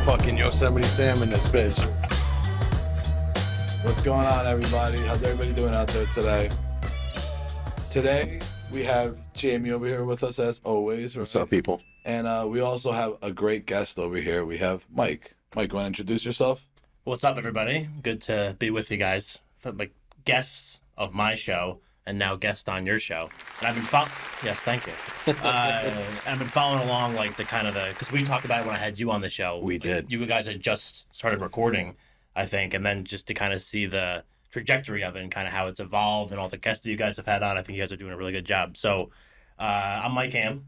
Fucking Yosemite Sam in this bitch. What's going on, everybody? How's everybody doing out there today? Today, we have Jamie over here with us as always. What's up, people? And we also have a great guest over here. We have Mike. Mike, you want to introduce yourself? What's up, everybody? Good to be with you guys. Like guests of my show and now guest on your show. And I've been yes, thank you. I've been following along like because we talked about it when I had you on the show. We did. You guys had just started recording, I think, and then just to kind of see the trajectory of it and kind of how it's evolved and all the guests that you guys have had on, I think you guys are doing a really good job. So I'm Mike Ham.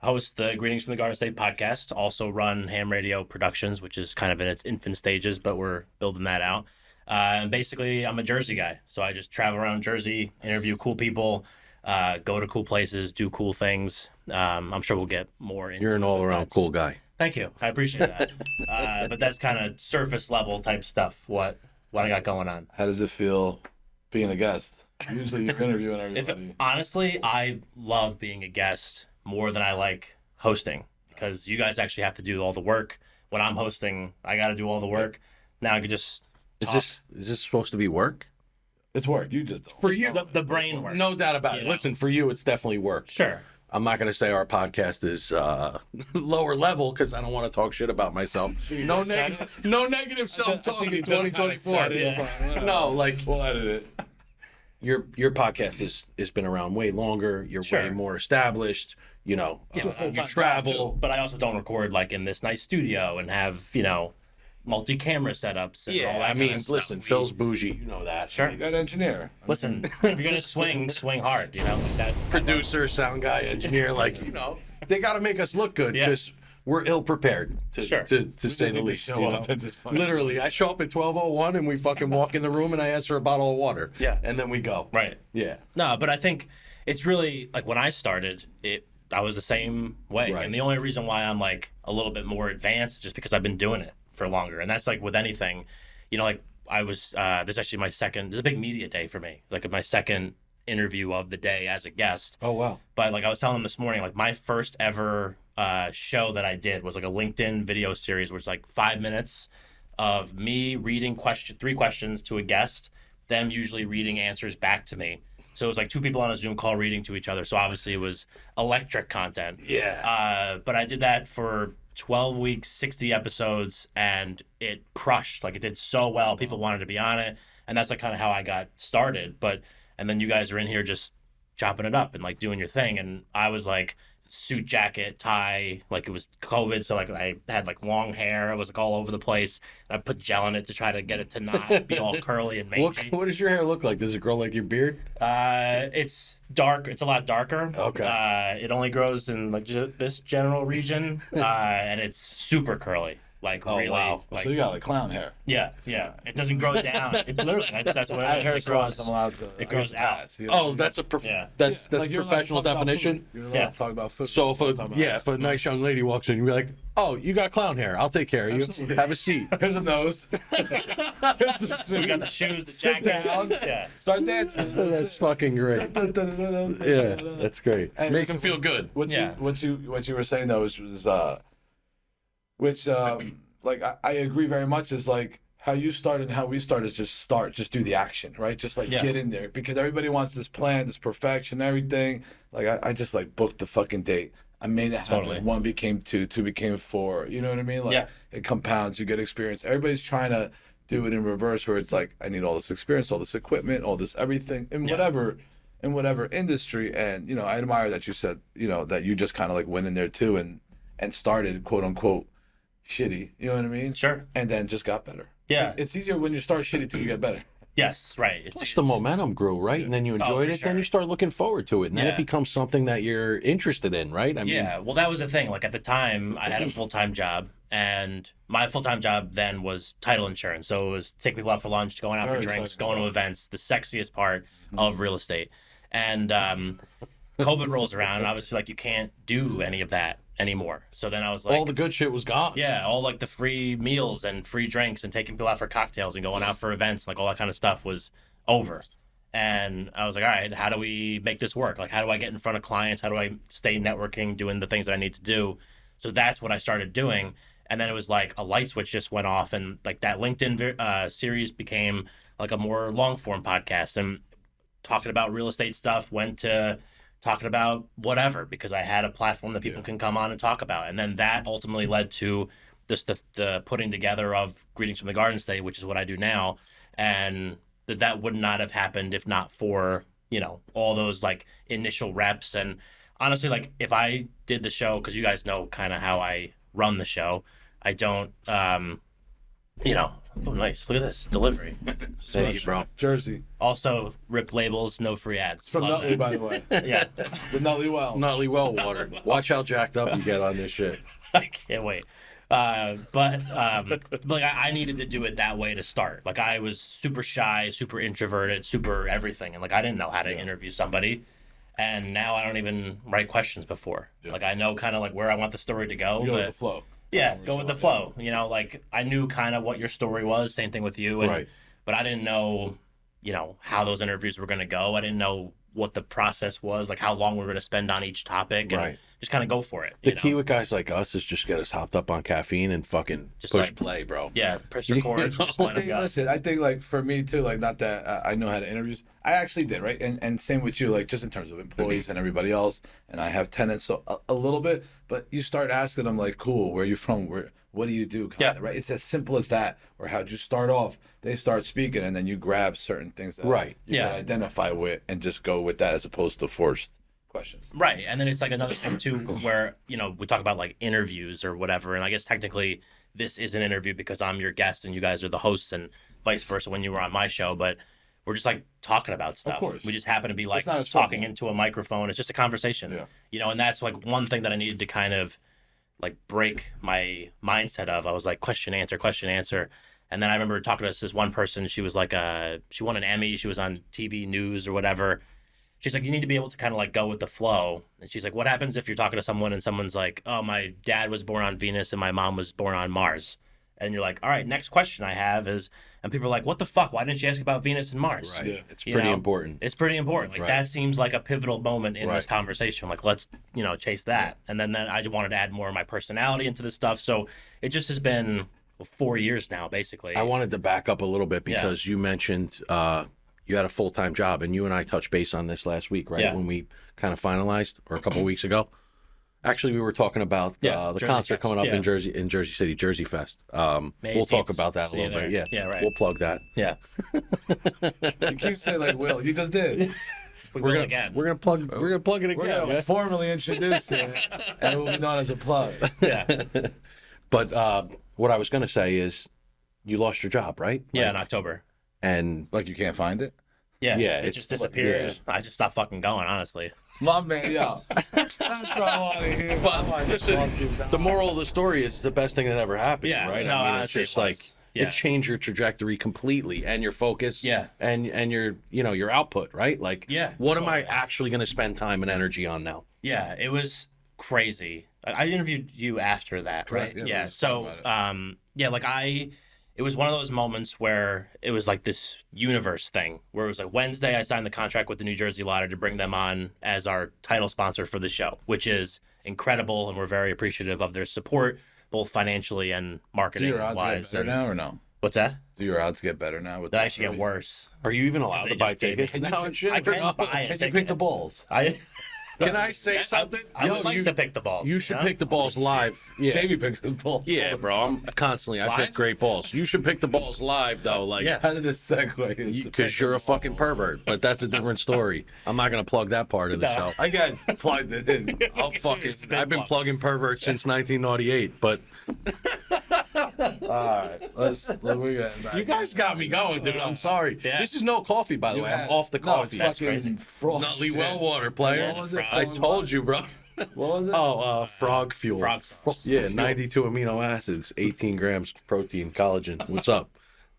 I host the Greetings from the Garden State podcast, also run Ham Radio Productions, which is kind of in its infant stages, but we're building that out. And basically, I'm a Jersey guy, so I just travel around Jersey, interview cool people, go to cool places, do cool things. I'm sure we'll get more into You're an all-around cool guy. Thank you. I appreciate that. But that's kind of surface level type stuff, what I got going on. How does it feel being a guest? Usually you're interviewing everybody. Honestly, I love being a guest more than I like hosting because you guys actually have to do all the work. When I'm hosting, I got to do all the work. Now I could just talk. Is this supposed to be work? It's work. You just don't. For you, the brain work. No doubt about it. know? Listen, for you, it's definitely work. Sure. I'm not going to say our podcast is lower level because I don't want to talk shit about myself. No negative self-talk in 2024. Yeah. No, like We'll edit it. your podcast has been around way longer. You're Sure. way more established. You know, Yeah, you travel. But I also don't record like in this nice studio and have, multi-camera setups and all that I mean, kind of stuff. listen, Phil's bougie. You know that. Sure. You got an engineer. Listen, if you're going to swing hard, That's Producer, sound guy, engineer, they got to make us look good Yeah. because we're ill prepared to Sure. to say the least. Show up and just fucking- Literally, I show up at 12:01 and we fucking walk in the room and I ask for a bottle of water. Yeah. And then we go. Right. Yeah. No, but I think it's really like when I started, I was the same way. Right. And the only reason why I'm like a little bit more advanced is just because I've been doing it for longer. And that's like with anything, I was, this is actually this is a big media day for me. Like my second interview of the day as a guest. Oh, wow. But like I was telling them this morning, like my first ever show that I did was like a LinkedIn video series, which was like 5 minutes of me reading three questions to a guest, them usually reading answers back to me. So it was like two people on a Zoom call reading to each other. So obviously it was electric content. Yeah. But I did that for 12 weeks, 60 episodes, and it crushed. Like it did so well. People wanted to be on it. And that's like kind of how I got started. And then you guys are in here just chopping it up and like doing your thing. And I was like suit jacket, tie, like it was COVID. So like I had like long hair. I was like all over the place. And I put gel in it to try to get it to not be all curly and mangy. What does your hair look like? Does it grow like your beard? It's dark. It's a lot darker. Okay. It only grows in like this general region. And it's super curly. Like really. Wow. Like, So you got like clown hair. yeah. It doesn't grow down. It literally, that's what I it heard is. It grows. It grows out. Oh, that's a Yeah. that's Like, you're allowed to professional talk about definition. food. You're allowed Yeah. to talk about food. So Talk about if a nice young lady walks in, you'd be like, "Oh, you got clown hair. I'll take care of you. Absolutely. Have a seat." Here's a nose. Here's the We got the shoes, the Sit jacket. down. Yeah. Start dancing. That's fucking great. Yeah, that's great. Hey, Make listen, them feel good. What you were saying though was like I agree very much is like how you start and how we start is just do the action, right? Just like Yeah. get in there because everybody wants this plan, this perfection, everything. Like I just like booked the fucking date. I made it happen. Totally. 1 became 2, 2 became 4. You know what I mean? Like Yeah. it compounds. You get experience. Everybody's trying to do it in reverse, where it's like I need all this experience, all this equipment, all this everything, in whatever industry. And I admire that you said that you just kind of like went in there too and started quote unquote shitty. You know what I mean? Sure. And then just got better. Yeah. It's easier when you start shitty till you get better. Yes. Right. Plus the momentum grew, right? And then you enjoyed for it, then sure. you start looking forward to it. And then Yeah. it becomes something that you're interested in, right? I mean, Yeah. Well, that was the thing. Like at the time, I had a full-time job, and my full-time job then was title insurance. So it was take people out for lunch, going out Very for drinks, exciting going to stuff. events, the sexiest part of real estate. And COVID rolls around, and obviously, like you can't do any of that anymore. So then I was like, all the good shit was gone. yeah, all like the free meals and free drinks and taking people out for cocktails and going out for events, like all that kind of stuff was over. And I was like, all right, how do we make this work? Like, how do I get in front of clients? How do I stay networking, doing the things that I need to do? So that's what I started doing. And then it was like a light switch just went off, and like that LinkedIn series became like a more long form podcast, and talking about real estate stuff went to talking about whatever, because I had a platform that people can come on and talk about. And then that ultimately led to this, the putting together of Greetings from the Garden State, which is what I do now. And that would not have happened if not for, you know, all those like initial reps. And honestly, like if I did the show, because you guys know kind of how I run the show, I don't, you know, oh nice, look at this delivery. Thank you, bro. Jersey. Also, rip labels, no free ads. From Love Nutley, it. by the way. Yeah. The Nutley Well. Nutley well water. Watch how jacked up you get on this shit. I can't wait. But like I needed to do it that way to start. Like I was super shy, super introverted, super everything, and like I didn't know how to interview somebody. And now I don't even write questions before. Yeah. Like I know kind of like where I want the story to go. You go but with the flow. yeah, go with the flow. You know, like I knew kind of what your story was. Same thing with you. And, Right. But I didn't know, you know, how those interviews were going to go. I didn't know what the process was, like how long we were going to spend on each topic, and Right. just kind of go for it. The you know? key with guys like us is just get us hopped up on caffeine and fucking Just push like- play, bro. Yeah, press record. Just let 'em go. Listen, I think like for me too, like not that I know how to interviews. I actually did, right? And same with you, like just in terms of employees and everybody else. And I have tenants, so a little bit. But you start asking them like, "Cool, where are you from? What do you do?" Yeah. Right? It's as simple as that. Or how'd you start off? They start speaking, and then you grab certain things that Right. you Yeah. can identify with, and just go with that as opposed to forced questions. Right. And then it's like another thing too where, you know, we talk about like interviews or whatever. And I guess technically this is an interview because I'm your guest and you guys are the hosts, and vice versa when you were on my show. But we're just like talking about stuff. course. We just happen to be like It's not as talking formal. into a microphone. It's just a conversation. Yeah. You know, and that's like one thing that I needed to kind of like break my mindset of. I was like question, answer, question, answer. And then I remember talking to this one person. She was like, she won an Emmy. She was on TV news or whatever. She's like, you need to be able to kind of like go with the flow. And she's like, what happens if you're talking to someone and someone's like, oh, my dad was born on Venus and my mom was born on Mars? And you're like, all right, next question I have is, and people are like, what the fuck? Why didn't you ask about Venus and Mars? Right. Yeah. It's You pretty know? important. It's pretty important. Like Right. that seems like a pivotal moment in this Right. conversation. Like let's, you know, chase that. And then I wanted to add more of my personality into this stuff. So it just has been 4 years now, basically. I wanted to back up a little bit Yeah. because you mentioned you had a full-time job, and you and I touched base on this last week, right? Yeah. When we kind of finalized, or a couple weeks ago. Actually, we were talking about Yeah, the Jersey concert Fest, coming up yeah. in Jersey City, Jersey Fest. May We'll talk 18th. about that a See you little bit. there. Yeah, Yeah, right. We'll plug that. Yeah. You keep saying like, "Will," you just did. We We're will gonna again. we're gonna plug it We're again. gonna yeah. formally introduce it, and it will be known as a plug. Yeah. But what I was gonna say is, you lost your job, right? Yeah, in October. And Like you can't find it. Yeah. Yeah, It it's- just disappeared. yeah. I just stopped fucking going, honestly. My man, yo. That's what I want to hear. But listen, the moral of the story is it's the best thing that ever happened. Yeah, right? no, I mean, it's honestly, just it like was. Yeah. it changed your trajectory completely and your focus. Yeah. And your your output, right? Like, Yeah, what am I totally. actually going to spend time and energy on now? Yeah, it was crazy. I interviewed you after that, Correct, right? yeah, we Yeah. was So, talking about yeah, like it was one of those moments where it was like this universe thing where it was like Wednesday, I signed the contract with the New Jersey Lottery to bring them on as our title sponsor for the show, which is incredible. And we're very appreciative of their support, both financially and Do marketing your odds get wise. better now or no? What's that? Do your odds get better now? With They that actually get movie? worse. Are you even allowed They to buy just gave me- tickets now and shit? I or can no? buy a Can you ticket. pick the balls? Can I say something? I would Yo, like you, to pick the balls. you should know? pick the balls live. Yeah. Jamie picks his balls. Yeah, bro. I'm constantly. I pick Live? great balls. You should pick the balls live, though. Like, Yeah. How did this segue? into because picking you're a balls? fucking pervert. But that's a different story. I'm not gonna plug that part of the No. show. I got plugged it in. I'll fucking. It's been I've been plugged. plugging perverts since 1998. But All right, we're getting back. you guys got me going, dude. I'm sorry. Yeah. This is no coffee, by the You way. had- I'm off the No, coffee. it's That's fucking crazy. frog Nutley shit. well water, player. What was it? I told you, bro. What was it? Oh, frog fuel. Frog sauce. Yeah, 92 amino acids, 18 grams protein, collagen. What's up?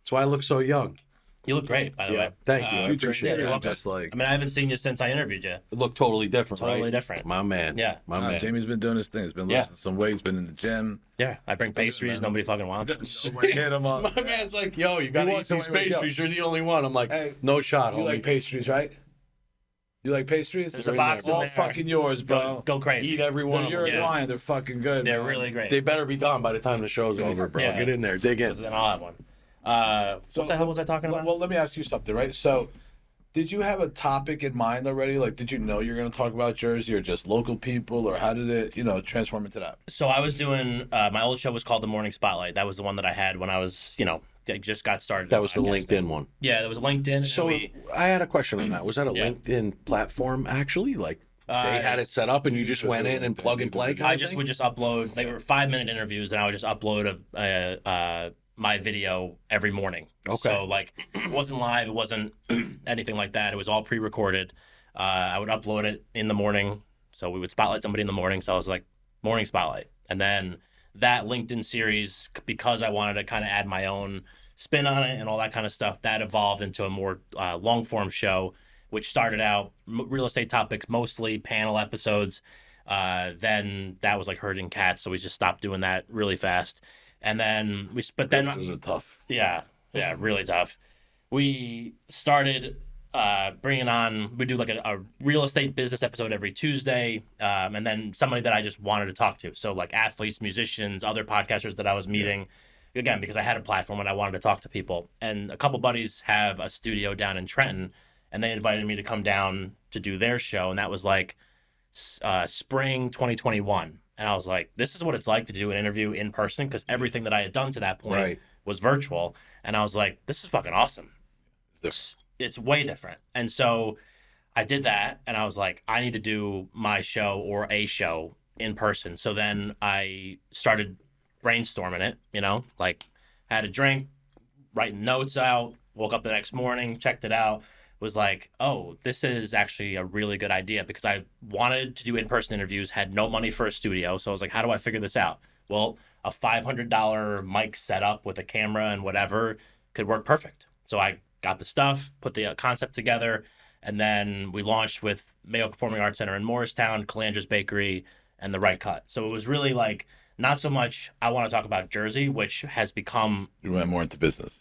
That's why I look so young. You look great, by the way. Thank you. I You appreciate too. it. You're I'm welcome. just like, I mean, I haven't seen you since I interviewed you. it looked totally different, Totally right? different. My man. Yeah. My man. Jamie's been doing his thing. He's been Yeah. losing some weight. He's been in the gym. Yeah, I bring pastries. Nobody fucking wants. Nobody hit him up. My man's like, yo, you gotta eat walks these away with, yo. pastries. You're the only one. I'm like, Hey, no shot, You homie. like pastries, right? You like pastries? There's a box in All there. fucking yours, bro. Go crazy. Eat every one They're of them. Uruguayan. They're fucking good. They're man. really great. They better be gone by the time the show's over, bro. Yeah. Get in there. Dig in. So then I'll have one. So what the hell was I talking about? Well, let me ask you something, right? So, did you have a topic in mind already? Like, did you know you're going to talk about Jersey or just local people, or how did it, transform into that? So I was doing my old show was called The Morning Spotlight. That was the one that I had when I was, I just got started. That was the podcasting. LinkedIn one. Yeah, that was LinkedIn. And So I had a question on that. Was that a Yeah. LinkedIn platform actually? Like they had it set up and you just went in and plug and play? I just would just upload. They were 5-minute interviews, and I would just upload my video every morning. Okay. So like, it wasn't live. It wasn't anything like that. It was all pre-recorded. I would upload it in the morning. So we would spotlight somebody in the morning. So I was like, Morning Spotlight, and then that LinkedIn series, because I wanted to kind of add my own spin on it and all that kind of stuff, that evolved into a more long form show, which started out real estate topics, mostly panel episodes. Then that was like herding cats, so we just stopped doing that really fast. And then Those are tough. yeah, really tough. We started bringing on, we do like a real estate business episode every Tuesday, and then somebody that I just wanted to talk to. So like athletes, musicians, other podcasters that I was meeting, again, because I had a platform and I wanted to talk to people. And a couple buddies have a studio down in Trenton, and they invited me to come down to do their show, and that was like spring 2021. And I was like, this is what it's like to do an interview in person, because everything that I had done to that point was virtual. And I was like, this is fucking awesome. It's way different. And so I did that, and I was like, I need to do my show or a show in person. So then I started brainstorming it, like had a drink, writing notes out, woke up the next morning, checked it out, was like, oh, this is actually a really good idea, because I wanted to do in-person interviews, had no money for a studio. So I was like, how do I figure this out? Well, a $500 mic setup with a camera and whatever could work perfect. So I got the stuff, put the concept together, and then we launched with Mayo Performing Arts Center in Morristown, Calandra's Bakery, and The Right Cut. So it was really like, not so much I want to talk about Jersey, which has become... You went more into business.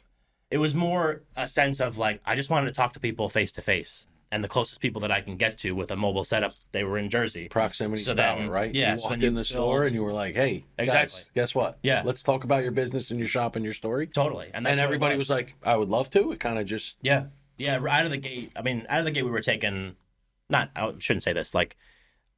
It was more a sense of like, I just wanted to talk to people face to face. And the closest people that I can get to with a mobile setup, they were in Jersey. Proximity So power, then- right? yeah, You so walked then in you the store build- and you were like, hey, Exactly. guess what? Yeah. Let's talk about your business and your shop and your story. Totally. And, that's And what it everybody was like, I would love to. It kind of just... Yeah. Out of the gate. I mean, out of the gate, we were taking, I shouldn't say this. Like,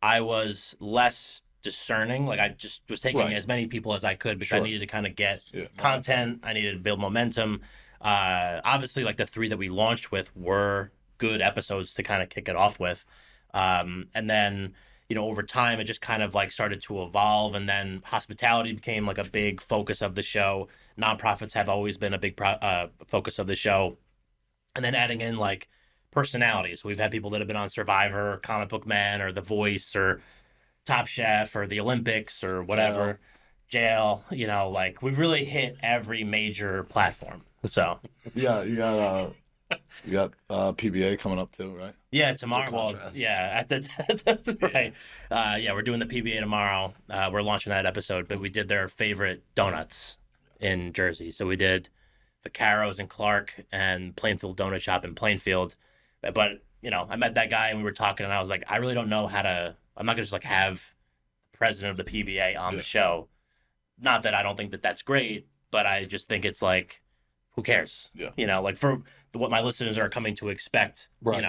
I was less discerning. Like, I just was taking Right. as many people as I could, because I Sure. needed to kind of get content. I needed to build momentum. Obviously, like the 3 that we launched with were good episodes to kind of kick it off with. And then, over time, it just kind of like started to evolve. And then hospitality became like a big focus of the show. Nonprofits have always been a big focus of the show. And then adding in like personalities. We've had people that have been on Survivor, Comic Book Man, or The Voice, or Top Chef, or the Olympics, or whatever. Jail. Like we've really hit every major platform. So Yeah, you got PBA coming up too, right? yeah, tomorrow. Well, contrast. yeah, that's right. Yeah, we're doing the PBA tomorrow. We're launching that episode, but we did their favorite donuts in Jersey. So we did Vaccaro's in Clark and Plainfield Donut Shop in Plainfield. But I met that guy and we were talking, and I was like, I really don't know how to. I'm not gonna just like have the president of the PBA on the show. Not that I don't think that that's great, but I just think it's like, who cares? Yeah. Like for what my listeners are coming to expect, Right.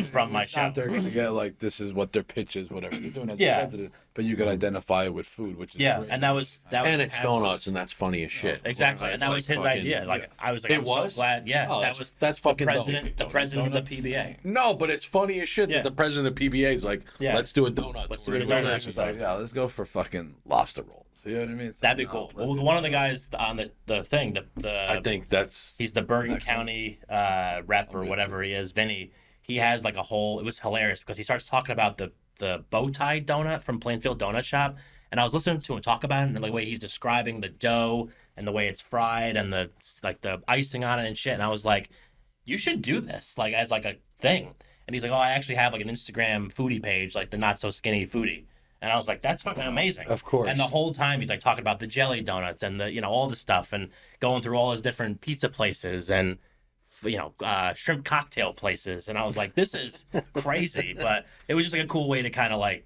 from my It's show. not they're gonna get like this is what their pitch is, whatever they're doing as Yeah. a president, but you can identify it with food, which is Yeah, great. and that was And it's Pat's- donuts, and that's funny as shit. Exactly, and that It's was like his fucking- idea. Like I was like, It I'm was? so glad. Yeah, Oh, that was that's the fucking president. The dope. president of the Donuts. PBA. No, but it's funny as shit Yeah. that the president of PBA is like, Yeah. let's do a donut. Let's tour. do a donut. It's just like, yeah, let's go for fucking lobster rolls. You know what I mean? It's That'd be like, cool. no, let's Well, do one of that. the guys on the thing, I think that's... he's the Bergen Excellent. County rep or Okay. whatever he is, Vinny. He has like a whole. It was hilarious because he starts talking about the bow tie donut from Plainfield Donut Shop, and I was listening to him talk about it and the way he's describing the dough and the way it's fried and the icing on it and shit. And I was like, you should do this like as like a thing. And he's like, oh, I actually have like an Instagram foodie page, like the Not So Skinny Foodie. And I was like, that's fucking amazing. Of course. And the whole time he's like talking about the jelly donuts and the all the stuff and going through all his different pizza places and shrimp cocktail places, and I was like, this is crazy. But it was just like a cool way to kind of like,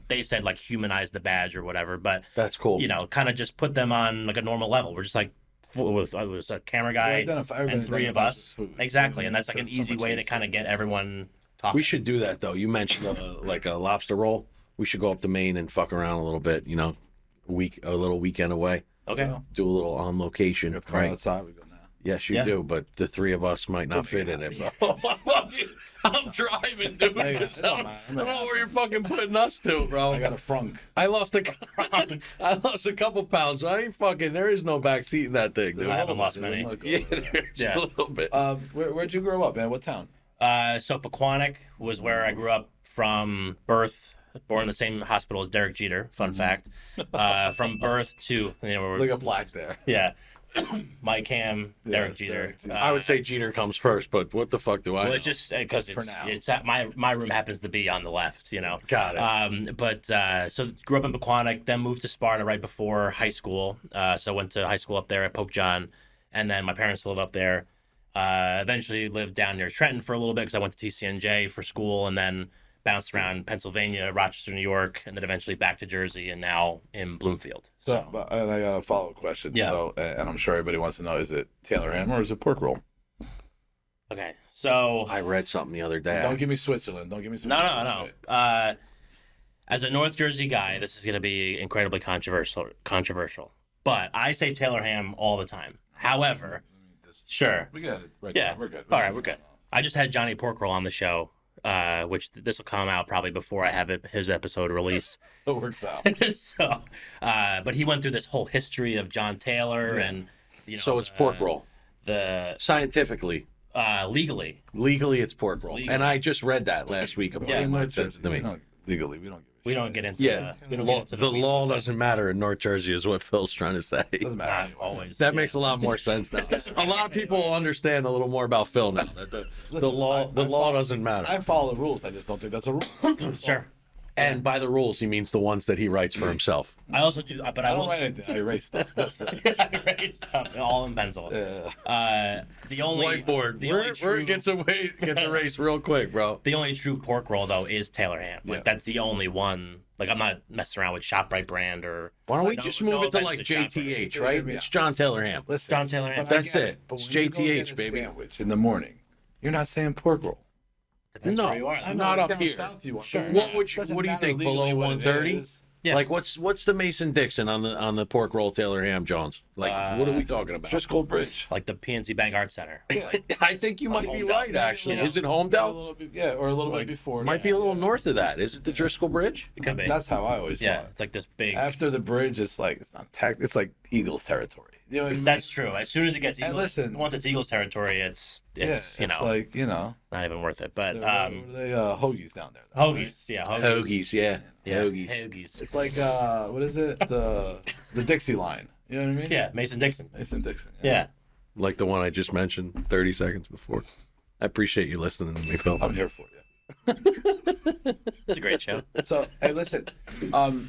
they said like humanize the badge or whatever, but That's cool. kind of just put them on like a normal level. We're just like, it was a camera guy and 3 of us. Exactly. And that's like an easy way to kind of get everyone talking. We should do that though. You mentioned like a lobster roll. We should go up to Maine and fuck around a little bit, a little weekend away. Okay. Do a little on location. Right outside, we go now. Yes, you do, but the 3 of us might not fit in it. I'm driving, dude. I don't know where you're fucking putting us to, bro. I got a frunk. I lost a couple pounds. So there is no back seat in that thing, dude. I haven't lost many. Yeah, a little bit. Where'd you grow up, man? What town? So Pequannock was where I grew up from birth. Born in the same hospital as Derek Jeter. Fun fact. From birth to Like a plaque there. Yeah. Mike Ham, Derek Jeter. I would say Jeter comes first, but what the fuck do I know? Well, it's just because it's at my room happens to be on the left, Got it. So grew up in Pequannock, then moved to Sparta right before high school. So went to high school up there at Pope John, and then my parents live up there. Eventually lived down near Trenton for a little bit because I went to TCNJ for school, and then bounced around Pennsylvania, Rochester, New York, and then eventually back to Jersey, and now in Bloomfield. So and I got a follow-up question. Yeah. So, and I'm sure everybody wants to know: is it Taylor ham or is it pork roll? Okay, so I read something the other day. Don't give me Switzerland. Don't give me Switzerland. No. As a North Jersey guy, this is going to be incredibly controversial. But I say Taylor ham all the time. However, sure. We got it. Right. Yeah. We're good. All right, we're good. I just had Johnny Pork Roll on the show. Which this will come out probably before I have his episode released. So it works out. But he went through this whole history of John Taylor and So it's pork roll. Scientifically. Legally, it's pork roll. And I just read that last week. Legally, we don't get into the law doesn't matter in North Jersey is what Phil's trying to say. Doesn't matter. Always. That makes a lot more sense now. A lot of people understand a little more about Phil now. That the law doesn't matter. I follow the rules. I just don't think that's a rule. Sure. And by the rules, he means the ones that he writes for himself. I also do, but I don't write anything. I erase stuff. I erase stuff, all in pencil. Yeah. The only whiteboard. Word gets erased real quick, bro. The only true pork roll though is Taylor ham. Like that's the only one. Like I'm not messing around with ShopRite brand or. Why don't we just move it to like JTH, right? It's John Taylor ham. Listen, John Taylor ham. That's it. But It's when you go get JTH, a baby. Sandwich in the morning, you're not saying pork roll. Depends where you are. I Not know, up down here. South you want. Sure. What do you think? Below 130? Yeah. Like what's the Mason Dixon on the pork roll Taylor ham, Jones? Like what are we talking about? Driscoll Bridge. Like the PNC Bank Arts Center. I think you might be right. Actually, is it A Homedale? little bit, or a little bit before. Might be a little north of that. Is it the Driscoll Bridge? It could be. That's how I always saw Yeah, it. it's like this big. After the bridge, it's like it's not it's like Eagles territory. You know what I mean? That's true. As soon as it gets And Eagles, listen- once it's Eagles territory, it's like not even worth it. But what are they hoagies down there? hoagies, yeah, Hoagies, yeah. Hoagies. hoagies. It's like what is it? The Dixie line. You know what I mean? Yeah, Mason Dixon. Mason Dixon. Yeah. Like the one I just mentioned 30 seconds before. I appreciate you listening to me, Phil. I'm here for you. It's a great show. So, hey, listen.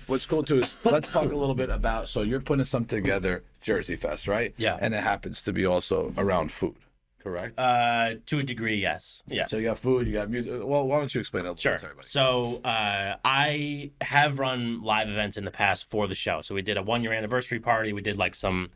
What's cool too is let's talk a little bit about. So you're putting something together, Jersey Fest, right? Yeah. And it happens to be also around food, correct? To a degree, yes. Yeah. So you got food, you got music. Well, why don't you explain it Sure. to everybody? So I have run live events in the past for the show. So we did a 1-year anniversary party. We did like some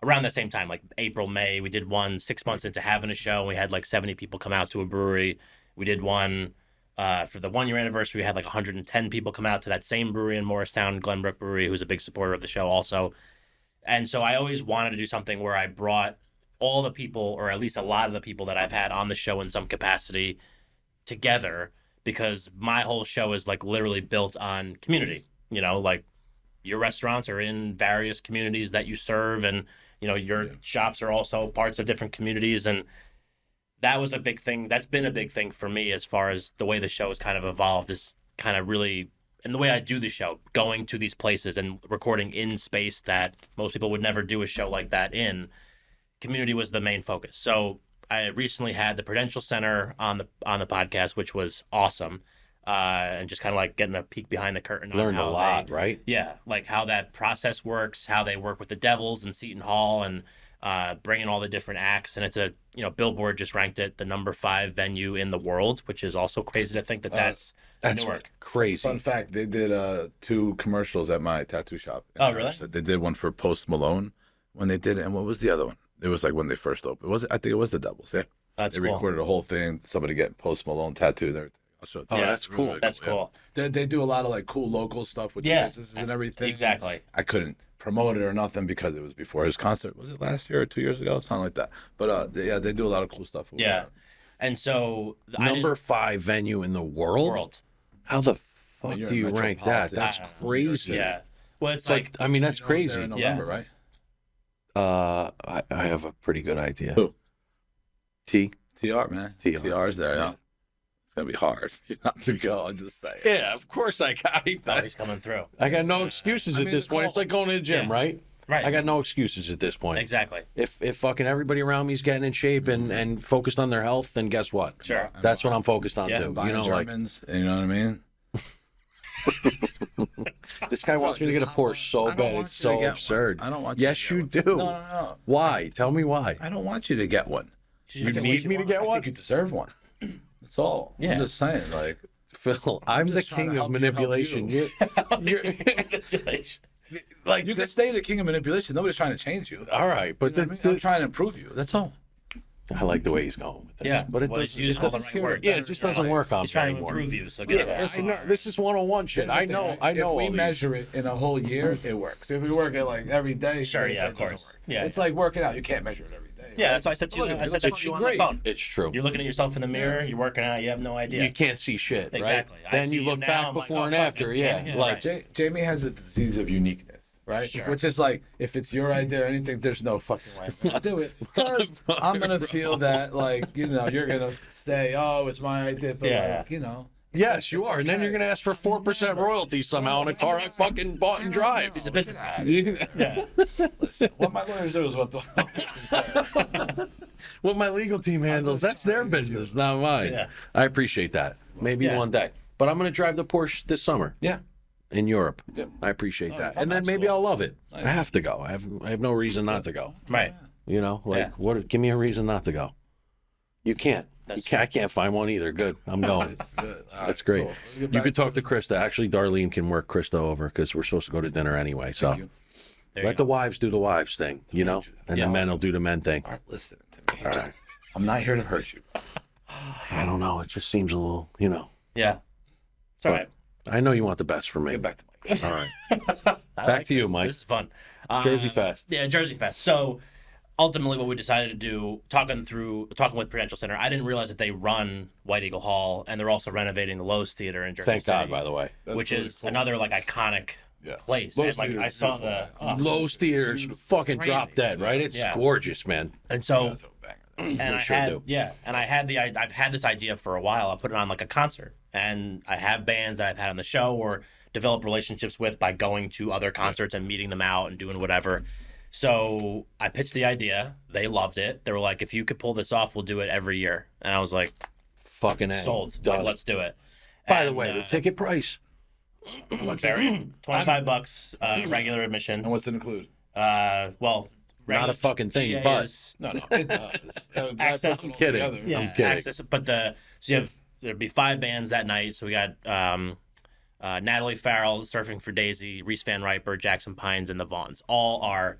around the same time, like April, May. We did one 6 months into having a show. We had like 70 people come out to a brewery. We did one for the 1-year anniversary. We had like 110 people come out to that same brewery in Morristown, Glenbrook Brewery, who's a big supporter of the show also. And so I always wanted to do something where I brought all the people, or at least a lot of the people that I've had on the show in some capacity, together, because my whole show is like literally built on community. Like your restaurants are in various communities that you serve, and your shops are also parts of different communities, and that was a big thing. That's been a big thing for me as far as the way the show has kind of evolved, is kind of really, and the way I do the show, going to these places and recording in space that most people would never do a show like that in. Community was the main focus. So I recently had the Prudential Center on the podcast, which was awesome, and just kind of like getting a peek behind the curtain. Learned a lot, right? Yeah, like how that process works, how they work with the Devils and Seton Hall, and bringing all the different acts, and it's a Billboard just ranked it the number 5 venue in the world, which is also crazy to think that's Newark. Crazy. Fun fact: they did 2 commercials at my tattoo shop. Oh, really? They did one for Post Malone when they did it, and what was the other one? It was like when they first opened. I think it was the Devils. Yeah, That's they cool. recorded a whole thing. Somebody getting Post Malone tattooed and everything. I'll show it to Oh, you. that's Really, cool. really That's cool. Yeah. They do a lot of like cool local stuff with the businesses and everything. Exactly. I couldn't promote it or nothing because it was before his concert. Was it last year or 2 years ago? Something like that. But they do a lot of cool stuff. Yeah. And so Number 5 venue in the world? How the fuck You're do you in rank that? Metropolitan. That's I don't know. crazy. Yeah. Well, it's But, like I mean, that's You know who's there crazy. in November, right? I have a pretty good idea. Who? T. TR, man. TR. TR's there, yeah. It's gonna be hard for you not to go. I'm just saying. Yeah, of course I got. he's coming through. I got no excuses I at mean, this point. It's like going to the gym, Yeah. right? Right. I got no excuses at this point. Exactly. If fucking everybody around me's getting in shape and focused on their health, then guess what? Sure. That's what I'm focused on Yeah. too. Buying You know, like Germans, you know what I mean? this guy wants me to get a Porsche so I don't bad. want It's you to so get one. absurd. I don't want you Yes, to you get do. one. No. Why? Tell me why. I don't want you to get one. You need me to get I one? think you deserve one. That's all. Yeah. I'm just saying, like, Phil, I'm the just trying king to of help you help manipulation. you. You're like you can stay the king of manipulation. Nobody's trying to change you. all right, but You know what I mean? I'm trying to improve you. That's all. I like the way he's going with this. Yeah. but it Well, does. he's using it all the doesn't- right words. Yeah, it just doesn't work on He's me trying to anymore. improve you. So Yeah, get I know. This is 101 shit. I know. I know. If we all these. measure it in a whole year, it works. If we work it like every day, Sure, it yeah, of doesn't course. work. Yeah, It's yeah. like working out. You can't measure it every day. Yeah, right? that's why I said to you. Look, I it said looks that to you on great. the phone. It's true. You're looking at yourself in the mirror. You're working out. You have no idea. You can't see shit, right? Exactly. I Then see you you look now, back I'm like, before oh, and fuck, after. it's Yeah, Jamie. like Right. Jamie has a disease of uniqueness, right? Sure. Which is like, if it's your idea or anything, there's no fucking way I'm gonna do it. Because I'm gonna feel that, like, you're gonna say, oh, it's my idea, but Yeah. like, yes, you It's are. And then okay. you're gonna ask for 4% royalties somehow on a car I fucking bought and drive. It's a business. Yeah. Yeah. Listen, what my lawyers do is what the What my legal team handles, that's their business, not mine. Yeah. I appreciate that. Maybe Yeah. one day. But I'm gonna drive the Porsche this summer Yeah. in Europe. Yep. I appreciate that. oh, And then that's maybe cool. I'll love it. Nice. I have to go. I have no reason not to go. Right. You know, like Yeah. what? Give me a reason not to go. You can't. That's I can't find one either. Good. I'm going. It's good. All That's right, great. cool. Let's get You back could talk to Krista. Actually, Darlene can work Krista over because we're supposed to go to dinner anyway. So Thank you. There you let the go. wives do the wives thing, you know, and Yeah. the men will do the men thing. All right, listen to me. All right. I'm not here to hurt you. I don't know. It just seems a little, you know. Yeah. It's all right. I know you want the best for me. Get back to Mike. All right. I Back to you, this. Mike. This is fun. Jersey Fest. Yeah, Jersey Fest. So ultimately what we decided to do, talking with Prudential Center, I didn't realize that they run White Eagle Hall and they're also renovating the Lowe's Theater in Jersey Thank City, God, by the way. That's which really is cool. another like iconic Yeah. place. Lowe's And, like Theater I is saw beautiful. the Lowe's Theater's fucking Crazy. drop dead, right? It's Yeah. gorgeous, man. and so That's a banger. and We I sure had do. and I've had this idea for a while. I put it on like a concert, and I have bands that I've had on the show or developed relationships with by going to other concerts and meeting them out and doing whatever. So I pitched the idea. They loved it. They were like, "If you could pull this off, we'll do it every year." And I was like, Fucking A. "Sold. Done. Like, let's do it." By the And, way, the ticket price. very $25 regular admission. And what's it include? Well, Not regular a fucking thing, GA but is- No, it does. Access- That's kidding. altogether. yeah, I'm kidding. access. But there'd be 5 bands that night. So we got Natalie Farrell, Surfing for Daisy, Reese Van Riper, Jackson Pines, and the Vaughns. All are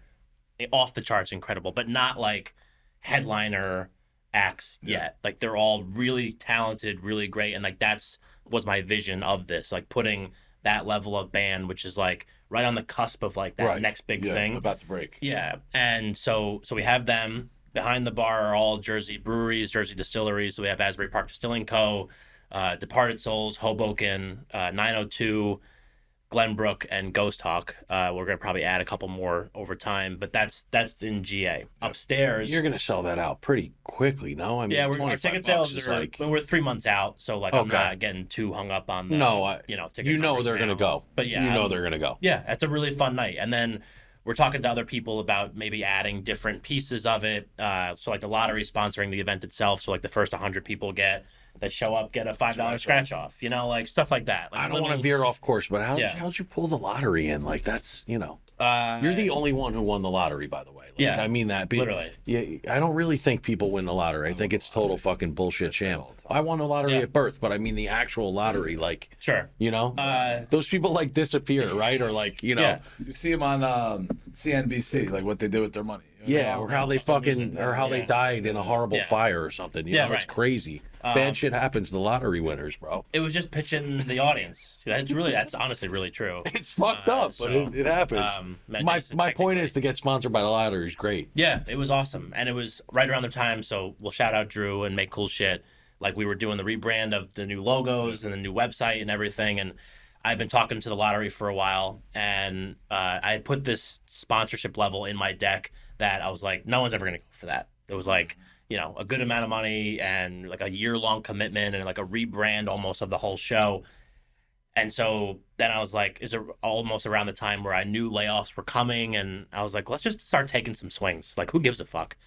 off the charts incredible, but not like headliner acts yet. Like they're all really talented, really great, and like was my vision of this, like putting that level of band, which is like right on the cusp of like that Right. next big Yeah, thing. about to break. Yeah, and so we have them. Behind the bar are all Jersey breweries, Jersey distilleries. So we have Asbury Park Distilling Co., Departed Souls, Hoboken, 902, Glenbrook, and Ghost Hawk. We're gonna probably add a couple more over time, but that's in GA. Upstairs, You're gonna sell that out pretty quickly, no? I mean, yeah, our 25 ticket bucks sales is are like. we're 3 months out, so like I'm Okay. not getting too hung up on the No, ticket You know numbers they're now. gonna go. But yeah, you know I'm- they're gonna go. Yeah, it's a really fun night. And then we're talking to other people about maybe adding different pieces of it. So like the lottery sponsoring the event itself. So like the first 100 people that show up get a $5 scratch off. You know, like stuff like that. Like I don't want to little- veer off course, but Yeah. how'd you pull the lottery in? Like that's You're the only one who won the lottery, by the way. Like, Yeah, I mean that. literally. Yeah, I don't really think people win the lottery. I think it's total fucking bullshit sham. I won the lottery at birth, but I mean the actual lottery, like, Sure. you know, those people like disappear, right? Or like, you know, Yeah. You see them on CNBC, like what they did with their money. yeah, or how they fucking, or how they died in a horrible fire or something. You know, it's crazy. Bad shit happens to lottery winners, bro. It was just pitching the audience. That's honestly really true. It's fucked up, but it happens. My point is to get sponsored by the lottery is great. Yeah, it was awesome. And it was right around the time, so we'll shout out Drew and Make Cool Shit. Like, we were doing the rebrand of the new logos and the new website and everything, and I've been talking to the lottery for a while, and I put this sponsorship level in my deck that I was like, no one's ever going to go for that. It was like, you know, a good amount of money and like a year-long commitment and like a rebrand almost of the whole show. And so then I was like, is it almost around the time where I knew layoffs were coming, and I was like, let's just start taking some swings. Like, who gives a fuck?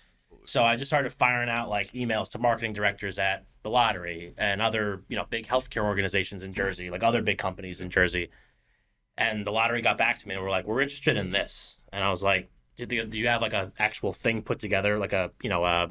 So I just started firing out like emails to marketing directors at the lottery and other, you know, big healthcare organizations in Jersey, like other big companies in Jersey. And the lottery got back to me and were like, we're interested in this. And I was like, do you have like a actual thing put together, like a, you know, a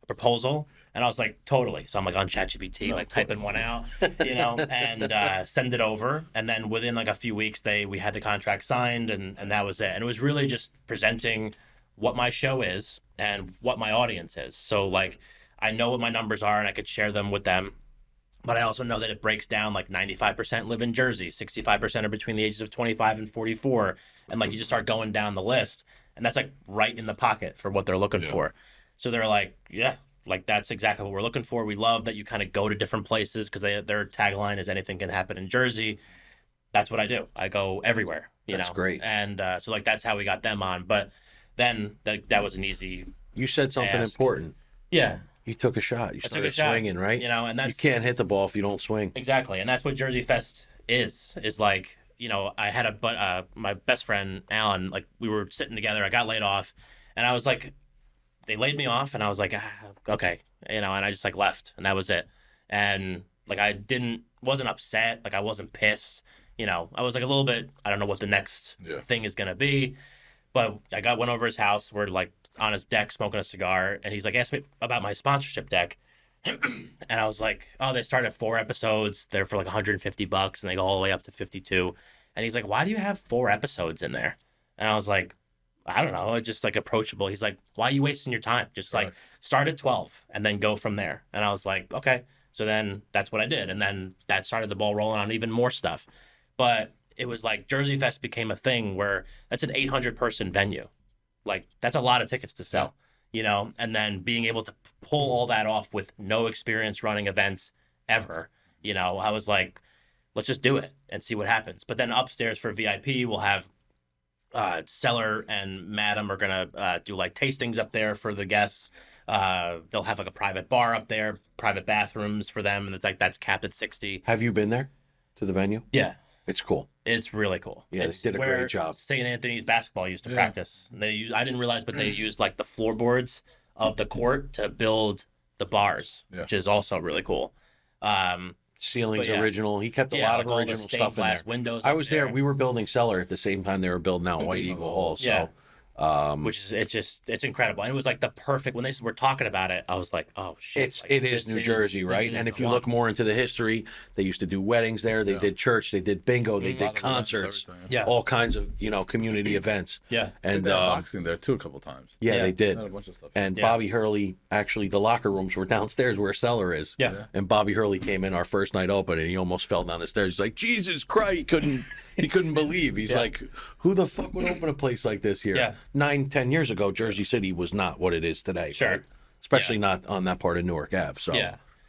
proposal? And I was like, totally. So I'm like on ChatGPT, like typing one out, you know, and send it over. And then within like a few weeks, we had the contract signed, and that was it. And it was really just presenting what my show is and what my audience is. So like, I know what my numbers are and I could share them with them. But I also know that it breaks down like 95% live in Jersey, 65% are between the ages of 25 and 44. And like, you just start going down the list, and that's like right in the pocket for what they're looking for. So they're like, yeah, like that's exactly what we're looking for. We love that you kind of go to different places, because their tagline is anything can happen in Jersey. That's what I do. I go everywhere, you know? That's great. And so like, that's how we got them on. But then that was an easy You said something ask. important. Yeah. You took a shot. You I took started a shot, swinging, right? You know, and You that's can't hit the ball if you don't swing. exactly, and that's what Jersey Fest is like, you know, I had my best friend Alan, like we were sitting together. I got laid off, and I was like, they laid me off, and I was like, okay, you know, and I just like left, and that was it. And like I wasn't upset, like I wasn't pissed, you know. I was like a little bit, I don't know what the next thing is gonna be. But I went over his house. We're like on his deck smoking a cigar, and he's like, asked me about my sponsorship deck. And I was like, oh, they start at 4 episodes. They're for like $150, and they go all the way up to 52. And he's like, why do you have 4 episodes in there? And I was like, I don't know, just like approachable. He's like, why are you wasting your time? Just like start at 12 and then go from there. And I was like, okay. So then that's what I did. And then that started the ball rolling on even more stuff. But it was like Jersey Fest became a thing where that's an 800-person venue. Like, that's a lot of tickets to sell, you know? And then being able to pull all that off with no experience running events ever, you know, I was like, let's just do it and see what happens. But then upstairs for VIP, we'll have Cellar and Madam are going to do like tastings up there for the guests. They'll have like a private bar up there, private bathrooms for them. And it's like, that's capped at 60. Have you been there to the venue? Yeah. It's cool. It's really cool. Yeah, it's they did a great job. St. Anthony's basketball used to practice. I didn't realize, but they used like the floorboards of the court to build the bars, which is also really cool. Ceilings original. He kept a lot of original stuff in there. Windows. I was there. We were building Cellar at the same time they were building out White Eagle Hall. So which is it's incredible. And it was like the perfect, when they were talking about it, I was like, oh shit. It is New Jersey, right? And if you look more into the history, they used to do weddings there, they did church, they did bingo, they did concerts, all kinds of, you know, community events. Yeah. And they had boxing there too a couple times. Yeah, they did. They had a bunch of stuff. And Bobby Hurley, actually the locker rooms were downstairs where Cellar is. Yeah. And Bobby Hurley came in our first night open and he almost fell down the stairs. He's like, Jesus Christ, he couldn't believe. He's like, who the fuck would open a place like this here? 9-10 years ago, Jersey City was not what it is today. Sure. Right? Especially not on that part of Newark Ave. So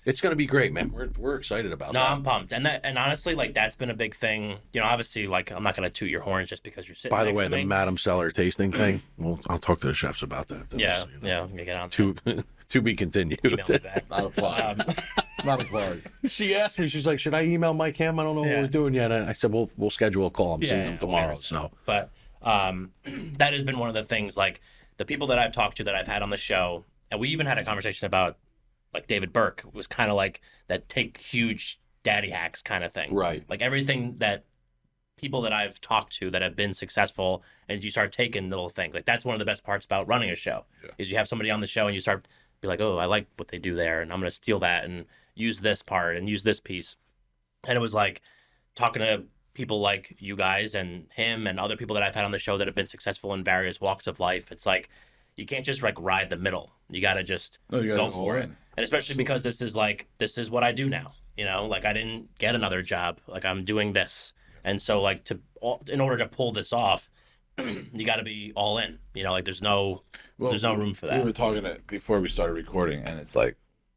it's going to be great, man. We're excited about that. No, I'm pumped. And honestly, like, that's been a big thing. You know, obviously, like, I'm not going to toot your horns just because you're sitting By the next way, to the me. Madam Cellar tasting thing, well, I'll talk to the chefs about that. Yeah, let me get on To be continued. Email me back. Not a plug. Not a plug. She asked me, she's like, should I email Mike Cam? I don't know what we're doing yet. And I said, we'll schedule a call. I'm seeing them tomorrow. So, but that has been one of the things, like, the people that I've talked to that I've had on the show, and we even had a conversation about, like, David Burke was kind of like that take huge daddy hacks kind of thing. Right. Like, everything that people that I've talked to that have been successful, and you start taking little things. Like that's one of the best parts about running a show is you have somebody on the show and you start be like, oh, I like what they do there, and I'm gonna steal that and use this part and use this piece. And it was like talking to people like you guys and him and other people that I've had on the show that have been successful in various walks of life. It's like you can't just like ride the middle. You got to just go for it. And especially because this is what I do now. You know, like I didn't get another job. Like I'm doing this. And so like in order to pull this off, you got to be all in. You know, like there's no room for that. We were talking before we started recording, and it's like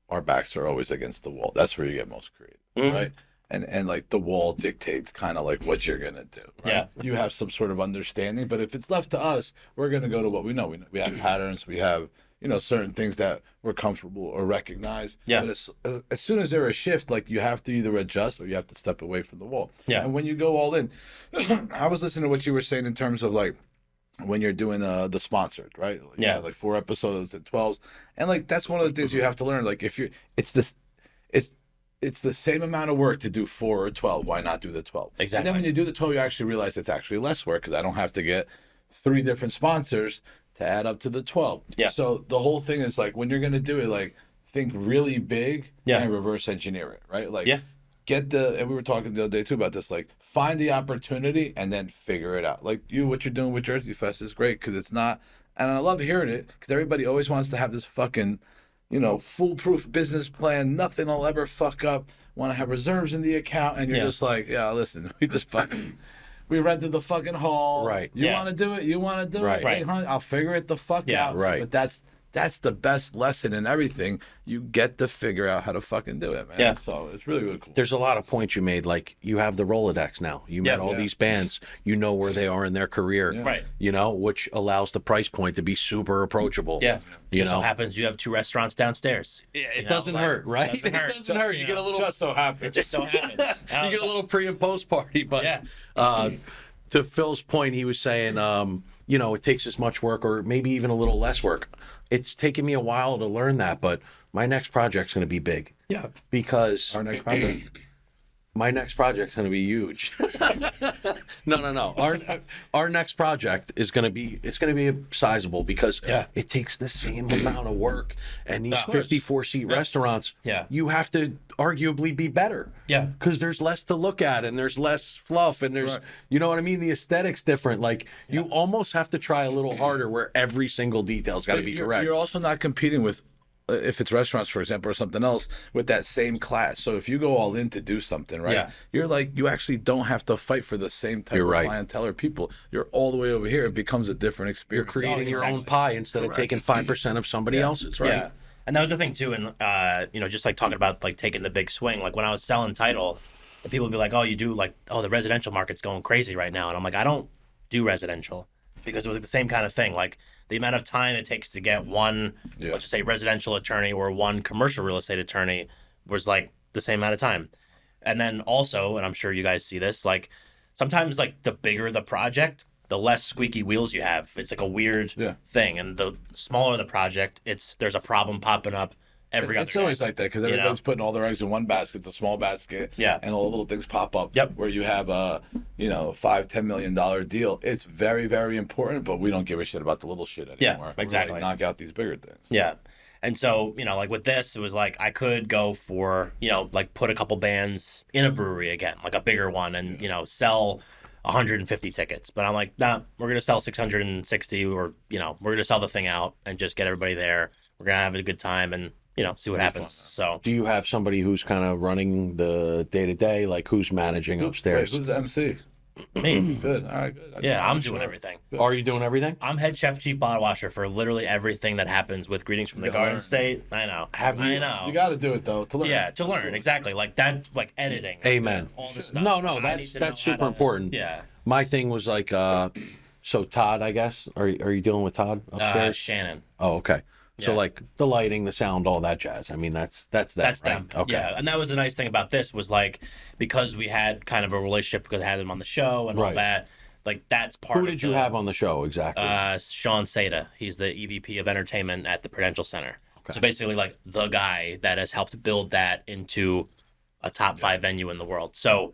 our backs are always against the wall. That's where you get most creative, right? And like the wall dictates kind of like what you're gonna do. Right? Yeah. You have some sort of understanding, but if it's left to us, we're gonna go to what we know. We have patterns. We have certain things that we're comfortable or recognize. Yeah. But as soon as there's a shift, like you have to either adjust or you have to step away from the wall. Yeah. And when you go all in, I was listening to what you were saying in terms of like when you're doing the sponsored, right? Like you had like 4 episodes and 12s, and like that's one of the things you have to learn. Like if it's the same amount of work to do 4 or 12. Why not do the 12? Exactly. And then when you do the 12, you actually realize it's actually less work because I don't have to get 3 different sponsors to add up to the 12. Yeah. So the whole thing is like when you're going to do it, like think really big and reverse engineer it, right? Like and we were talking the other day too about this, like find the opportunity and then figure it out. Like what you're doing with Jersey Fest is great because it's not, and I love hearing it because everybody always wants to have this fucking foolproof business plan. Nothing will ever fuck up. Want to have reserves in the account, and you're just like, listen, we rented the fucking hall. Right. You want to do it? You want to do it? Right. I'll figure it the fuck out. Right. But that's the best lesson in everything. You get to figure out how to fucking do it, man. Yeah. So it's really, really cool. There's a lot of points you made. Like you have the Rolodex now. You met all these bands. You know where they are in their career. Yeah. Right. Which allows the price point to be super approachable. Yeah. Just so happens you have 2 restaurants downstairs. Yeah. It doesn't hurt, right? It doesn't hurt. You get a little. Just so happens. It just so happens. You get a little pre and post party, but to Phil's point, he was saying, it takes as much work or maybe even a little less work. It's taken me a while to learn that, but my next project's going to be big. Yeah. Because our next project. My next project's going to be huge. No. Our next project is going to be sizable because it takes the same amount of work, and these 54-seat restaurants, you have to arguably be better. Yeah. Because there's less to look at and there's less fluff and there's, you know what I mean? The aesthetic's different. Like you almost have to try a little harder where every single detail's got to be correct. You're also not competing with, if it's restaurants, for example, or something else, with that same class. So if you go all in to do something, right? Yeah. You're like, you actually don't have to fight for the same type of clientele or people. You're all the way over here. It becomes a different experience. You're creating your own pie instead of taking 5% of somebody else's, right? Yeah. And that was the thing too. And, just like talking about like taking the big swing, like when I was selling Tidal, the people would be like, oh, you do like, oh, the residential market's going crazy right now. And I'm like, I don't do residential because it was like the same kind of thing. Like, the amount of time it takes to get one, let's just say residential attorney or one commercial real estate attorney was like the same amount of time. And then also, and I'm sure you guys see this, like sometimes like the bigger the project, the less squeaky wheels you have. It's like a weird thing. And the smaller the project, there's a problem popping up every other day. It's always like that because everybody's putting all their eggs in one basket. It's a small basket. Yeah. And all the little things pop up. Yep. Where you have a, $5-10 million deal. It's very, very important, but we don't give a shit about the little shit anymore. Yeah, exactly. We really knock out these bigger things. Yeah. And so, like with this, it was like I could go for, like put a couple bands in a brewery again, like a bigger one and, sell 150 tickets. But I'm like, nah, we're going to sell 660 or, we're going to sell the thing out and just get everybody there. We're going to have a good time and, see what happens. So, do you have somebody who's kind of running the day-to-day? Like, who's managing upstairs? Who's the MC? Me. Good. All right, good. I'm doing everything. Good. Are you doing everything? I'm head chef, chief bottle washer for literally everything that happens with Greetings from the Garden State. I know. I know. You got to do it, though, to learn. Yeah, to learn. Exactly. Like, that's like editing. Amen. All this stuff. No, that's super important. Yeah. My thing was like, so Todd, I guess, are you dealing with Todd upstairs? Shannon. Oh, okay. So like the lighting, the sound, all that jazz. I mean, that's them, right? Them. Okay. Yeah, and that was the nice thing about this was like because we had kind of a relationship because I had them on the show and all that. Like that's part. Who did you have on the show exactly? Sean Seda. He's the EVP of entertainment at the Prudential Center. Okay. So basically, like the guy that has helped build that into a top 5 venue in the world. So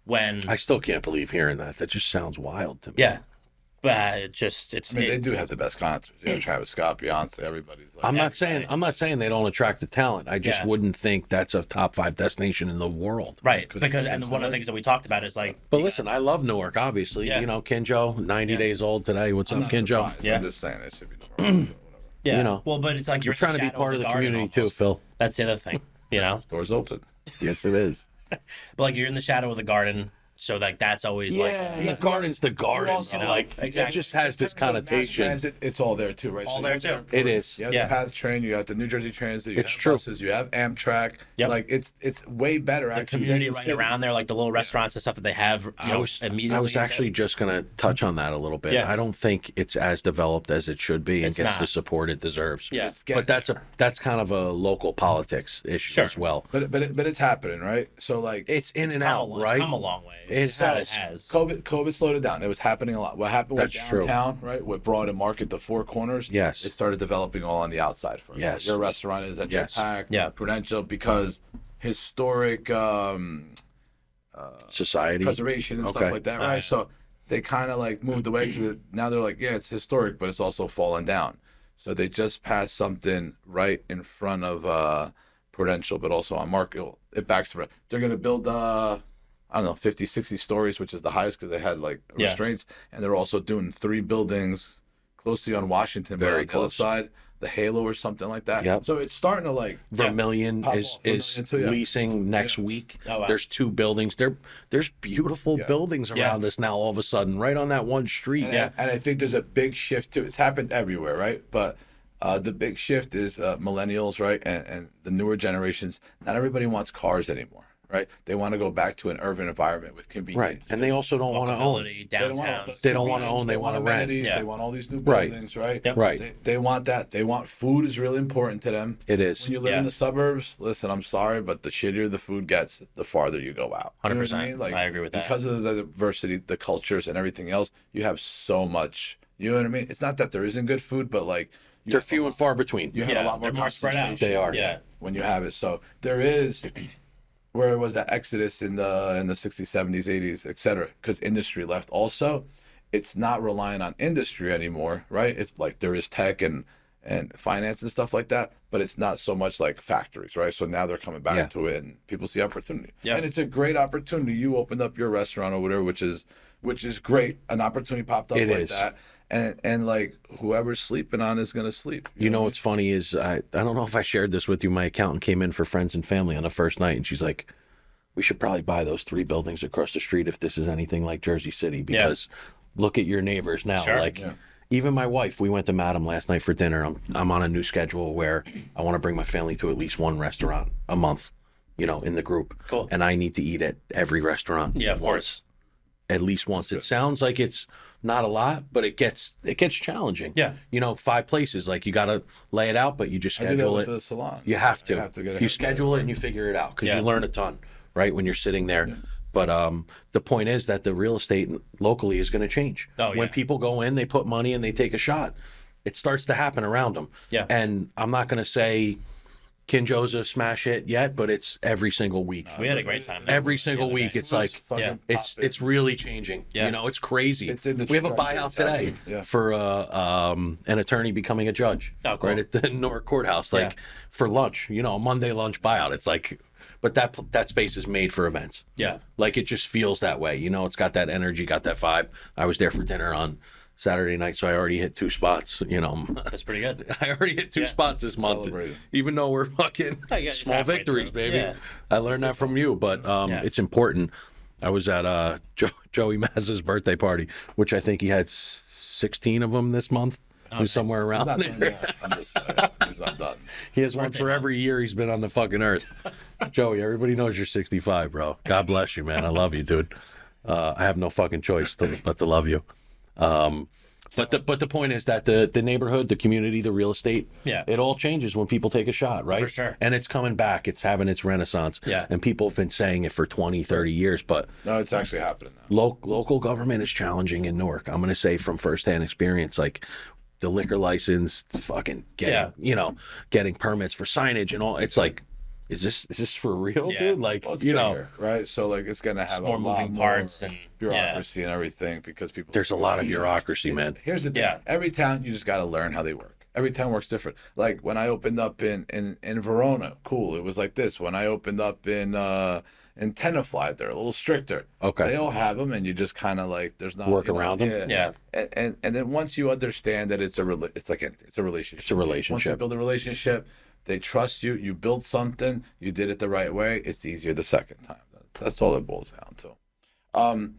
when I still can't believe hearing that. That just sounds wild to me. yeah, but I mean, they do have the best concerts. You know, Travis Scott, Beyonce, everybody's like. I'm not everybody. saying they don't attract the talent. I just Yeah. wouldn't think that's a top 5 destination in the world. right, Could- because and could one of the start. things that we talked about is like But listen, I love Newark, obviously. Yeah. You know, Kinjo, 90 Yeah. days old today. What's I'm up, not Kinjo? surprised. Yeah. I'm just saying it should be Newark. Whatever. yeah, you know, well, but it's like You're in trying to be shadow part of the garden community too, almost. Phil. That's the other thing, you know. Doors open. Yes, it is. But like you're in the shadow of the garden, so like that's always The garden's the garden. also, You know? Like, exactly. it just has this In terms of mass connotation. transit, it's all there too, right? All you there, have the too. airport, It is. You have Yeah. the PATH train. You have the New Jersey Transit. You It's have true. buses. You have Amtrak. Yep. Like it's way better the actually. community than the right city. around there, like the little restaurants and stuff that they have. I was immediately. actually just going to touch on that a little bit. Yeah. I don't think it's as developed as it should be and It's gets not. the support it deserves. Yeah. It's getting But that's kind of a local politics issue Sure. as well. But it's happening, right? So like It's in It's and come out, a, right? It's come a long way. It So has. COVID slowed it down. It was happening a lot. What happened with That's true. downtown, right? With Broad and Market, the Four Corners. Yes. It started developing all on the outside first. Yes. Your restaurant is at Yes. Jetpack, Yeah. Prudential, because historic Society. preservation and stuff Okay. like that, right? So they kind of like moved away because now they're like, yeah, it's historic, but it's also fallen down. So they just passed something right in front of Prudential, but also on Market. It backs to they're going to build, I don't know, 50, 60 stories, which is the highest because they had like Yeah. restraints. And they're also doing 3 buildings close to you on Washington, but Very on the other close. side, the Halo or something like that. Yep. So it's starting to like, Vermilion Pop is off. Vermilion too, yeah. leasing next week. Oh, wow. There's 2 buildings. There's beautiful Yeah. buildings Yeah. around us now all of a sudden, right on that one street. and I think there's a big shift too. It's happened everywhere, right? But the big shift is millennials, right? And the newer generations, not everybody wants cars anymore, right? They want to go back to an urban environment with convenience. Right. And they also don't want to own. Walkability They don't downtown. want, They don't wanna convenience, own, they wanna rent. amenities, Yeah. They want all these new Right. buildings, right? Yep. Right. They want that. They want food is really important to them. It is. When you live Yeah. in the suburbs, listen, I'm sorry, but the shittier the food gets, the farther you go out. You know what 100%. Like, I agree with that. Because of the diversity, the cultures, and everything else, you have so much. You know what I mean? It's not that there isn't good food, but like you They're have few and far between. you have Yeah, a lot more they're more spread out. concentration They are. Yeah. when you have it. So there is where was that exodus in the 60s, 70s, 80s, etc. Because industry left. Also, it's not relying on industry anymore, right? It's like there is tech and finance and stuff like that, but it's not so much like factories, right? So now they're coming back Yeah. to it, and people see opportunity. Yeah. And it's a great opportunity. You opened up your restaurant or whatever, which is great. An opportunity popped up It like is. that. And like whoever's sleeping on is gonna sleep. You know what what's funny is I don't know if I shared this with you. My accountant came in for friends and family on the first night, and she's like, "We should probably buy those 3 buildings across the street if this is anything like Jersey City, because look at your neighbors now." Sure. Like, Yeah. even my wife, we went to Madam last night for dinner. I'm on a new schedule where I want to bring my family to at least one restaurant a month, you know, in the group. Cool. And I need to eat at every restaurant. Yeah, of once, course. at least once. It sounds like it's not a lot, but it gets challenging. Yeah. You know, 5 places, like you got to lay it out, but you just I do that schedule with it. the salons. You have to. You have to get You schedule it and you figure it out because Yeah. you learn a ton, right, when you're sitting there. Yeah. But the point is that the real estate locally is going to change. Oh, When yeah. people go in, they put money and they take a shot. It starts to happen around them. Yeah. And I'm not going to say Kinjo's a smash hit yet, but it's every single week. We had a great time there. Every single other week, day. it's like Yeah. it's really changing. Yeah. You know, it's crazy. It's in the we have a trajectory, buyout it's today happening. Yeah. for an attorney becoming a judge. Oh, cool. Right at the Newark courthouse, like for lunch. You know, a Monday lunch buyout. It's like, but that space is made for events. Yeah. Like it just feels that way. You know, it's got that energy, got that vibe. I was there for dinner on Saturday night, so I already hit 2 spots. You know, That's pretty good. I already hit 2 Yeah. spots this month, Celebrated. even though we're fucking Yeah, you're small halfway victories, through. baby. Yeah. I learned that from you, but Yeah. it's important. I was at Joey Mazza's birthday party, which I think he had 16 of them this month. He was somewhere He's around not there. done yet. I'm just saying. He's not done. He has one Birthday for month. every year he's been on the fucking earth. Joey, everybody knows you're 65, bro. God bless you, man. I love you, dude. I have no fucking choice but to love you. But the point is that the neighborhood, the community, the real estate, Yeah. it all changes when people take a shot, right? For sure. And it's coming back. It's having its renaissance. Yeah. And people have been saying it for 20, 30 years, but No, it's actually happening now. local government is challenging in Newark. I'm going to say from firsthand experience, like the liquor license, fucking getting, Yeah. you know, getting permits for signage and all. It's like, is this for real, Yeah. dude? Like, Well, it's you know, bigger, right? So like it's gonna have more a lot moving more parts and bureaucracy and everything because people. there's a lot of bureaucracy, man. Here's the thing. Yeah. Every town you just got to learn how they work. Every town works different. Like when I opened up in Verona, cool. It was like this. When I opened up in Tenafly, they're a little stricter. Okay. They all have them, and you just kind of like there's not Work around them? Yeah. And then once you understand that it's like anything, it's a relationship. It's a relationship. Once you build a relationship, they trust you. You build something. You did it the right way. It's easier the second time. That's all it boils down to.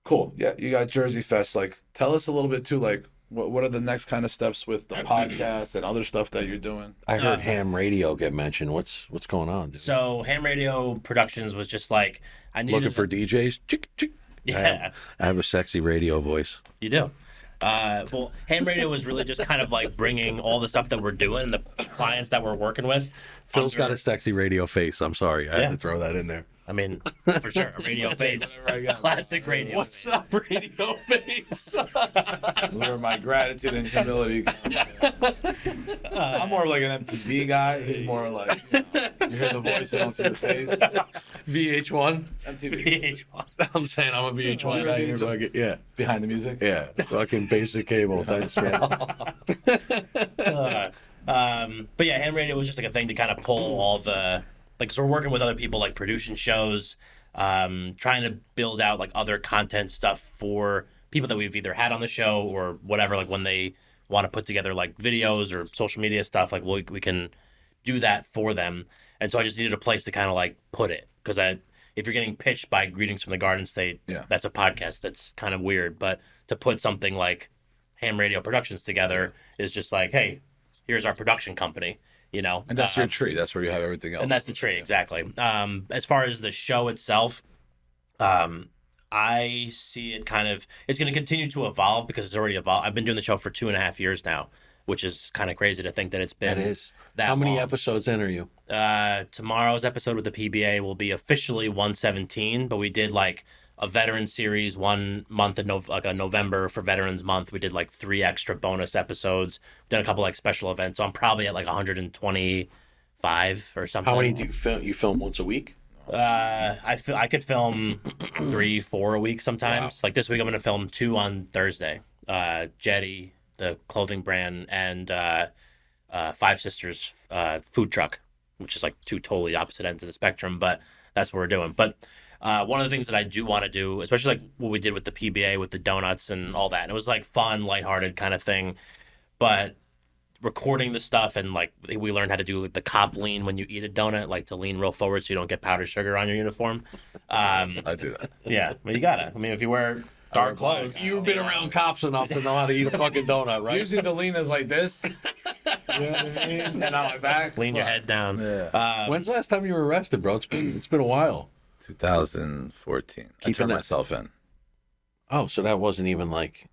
Cool. Yeah, you got Jersey Fest. Like, tell us a little bit too. Like, what are the next kind of steps with the podcast and other stuff that you're doing? I heard ham radio get mentioned. What's going on, dude? So Ham Radio Productions was just like I needed Looking for DJs? Chick, chick. Yeah, I have a sexy radio voice. you do. Well, Ham Radio was really just kind of like bringing all the stuff that we're doing and the clients that we're working with. Phil's got a sexy radio face. I'm sorry. I had to throw that in there. I mean, for sure, a radio face, classic radio. What's up, radio face? Where my gratitude and humility. I'm more like an MTV guy. He's more like you hear the voice, you don't see the face. VH1. MTV VH1. I'm saying I'm a VH1 guy. Here, fucking- yeah, behind the music. yeah. Fucking basic cable. Thanks, man. But yeah, Ham Radio was just like a thing to kind of pull all the like. So we're working with other people, like producing shows, trying to build out like other content stuff for people that we've either had on the show or whatever. Like when they want to put together like videos or social media stuff, like we can do that for them. And so I just needed a place to kind of like put it because if you're getting pitched by Greetings from the Garden State, that's a podcast. That's kind of weird. But to put something like Ham Radio Productions together is just like, hey, here's our production company, you know. And that's your tree. That's where you have everything else. And that's the tree, exactly. As far as the show itself, I see it kind of, it's going to continue to evolve because it's already evolved. I've been doing the show for 2.5 years now, which is kind of crazy to think that it's been that How many long. episodes in are you? Tomorrow's episode with the PBA will be officially 117, but we did like a veteran series 1 month in November for Veterans Month. We did like 3 extra bonus episodes, done a couple like special events. So I'm probably at like 125 or something. How many do you film? You film once a week? I could film 3-4 a week sometimes. Wow. Like this week I'm gonna film 2 on Thursday. Jetty, the clothing brand, and Five Sisters food truck, which is like 2 totally opposite ends of the spectrum, but that's what we're doing. But one of the things that I do want to do, especially like what we did with the PBA with the donuts and all that, and it was like fun, lighthearted kind of thing, but recording the stuff and like we learned how to do like the cop lean when you eat a donut, like to lean real forward so you don't get powdered sugar on your uniform. I do that. Yeah, well, you gotta. I mean, if you wear dark clothes, You've been around cops enough to know how to eat a fucking donut, right? Usually the lean is like this. You know what I mean? And on my back. lean your head down. Yeah. When's the last time you were arrested, bro? It's been a while. 2014. I Keeping turned that- myself in. Oh, so that wasn't even like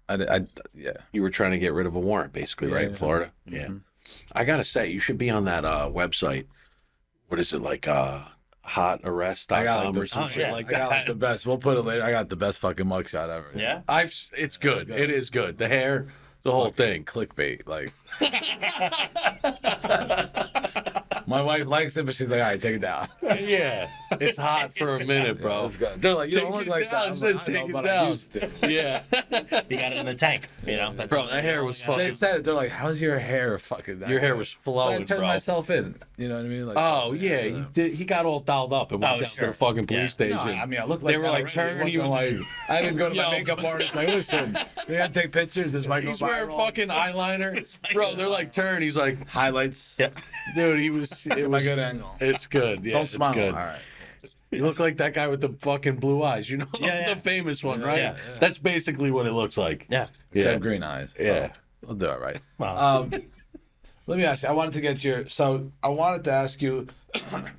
Yeah. you were trying to get rid of a warrant, basically, right? In Florida. Yeah. I gotta say, you should be on that website. What is it like? Hotarrest.com I got like or some oh, shit yeah. like I got like that. the best. We'll put it later. I got the best fucking mugshot ever. Yeah. It's good. It is good. The hair, the whole thing. Clickbait. Like. My wife likes it, but she's like, all right, take it down. Yeah, it's hot for a minute, bro. They're like, you Take don't look it like down. that. I'm Said like, I take know, it but I down. used to. Yeah, You got it in the tank, you know. That's bro, that hair was They fucking. said it. They're like, how's your hair fucking that Your hair good?" was But I flowing, turned bro. myself in. You know what I mean? Like, Oh yeah, he got all dialed up and went Oh, down sure. to the fucking police Yeah. station. No, I mean, I look like They were that like, already. turn It wasn't you- like I didn't go to my Yo. makeup artist. Like, listen, we gotta take pictures. This might go He's wearing viral. fucking eyeliner, bro. They're like, turn. He's like, highlights. Yeah. dude, he was. It My was good angle. It's good. Yeah, Don't it's smile. good. All right. You look like that guy with the fucking blue eyes. You know, Yeah, yeah. the famous one, Yeah, right? yeah, yeah. That's basically what it looks like. Yeah. Except Yeah. green eyes. Yeah. We'll do it right. Well, Let me ask you. I wanted to get your. So I wanted to ask you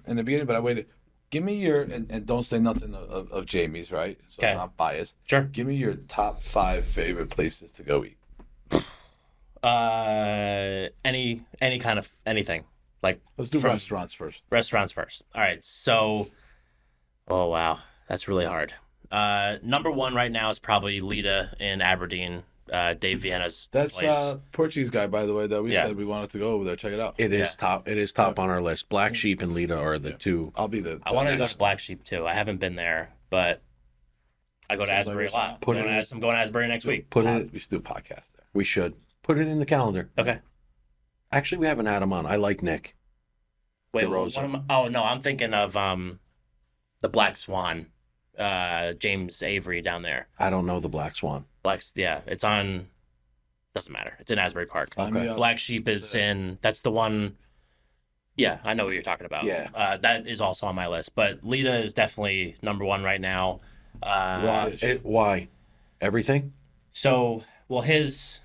in the beginning, but I waited. Give me your and don't say nothing of Jamie's, right? So Okay. it's not biased. sure. Give me your top 5 favorite places to go eat. Any kind of anything. Like Let's do From- restaurants first. restaurants first. All right. So, oh wow, that's really hard. Number one right now is probably Lita in Aberdeen. Dave Vienna's That's place. Portuguese guy, by the way, that we Yeah. said we wanted to go over there. Check it out. It is top. It is top on our list. Black Sheep and Lita are the two. I'll be the. I wanted to go to Black Sheep too. I haven't been there, but I go to Sounds like Asbury a we're lot. Put it I'm going to Asbury next week. Put it. We should do a podcast there. We should put it in the calendar. Okay. Actually, we haven't had him on. I like Nick. Wait, DeRosa. oh no, I'm thinking of the Black Swan, James Avery down there. I don't know the Black Swan. Yeah, it's on. Doesn't matter. It's in Asbury Park. Sign me up. Black Sheep is in. That's the one. Yeah, I know what you're talking about. Yeah. That is also on my list. But Lita is definitely number one right now. Why? Everything? So, well, his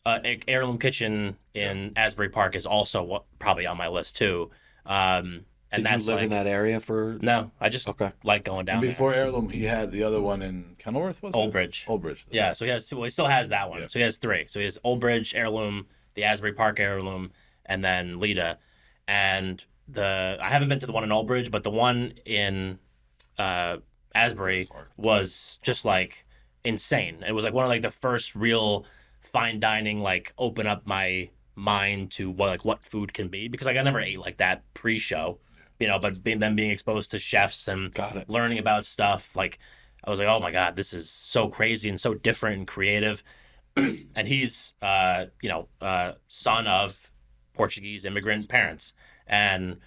Heirloom Kitchen in Asbury Park is also probably on my list too. And Did that's you live in that area for? No, I just like going down And there. before Heirloom, he had the other one in Kenilworth, was it? Old Bridge. Old Bridge. Yeah, so he still has that one. Yeah. So he has three. So he has Old Bridge Heirloom, the Asbury Park Heirloom, and then Lita. And I haven't been to the one in Old Bridge, but the one in Asbury was just like insane. It was like one of like the first real fine dining, like open up my mind to what food can be, because like I never ate like that pre-show, but being exposed to chefs and learning about stuff, like I was like, oh my God, this is so crazy and so different and creative. And he's son of Portuguese immigrant parents, and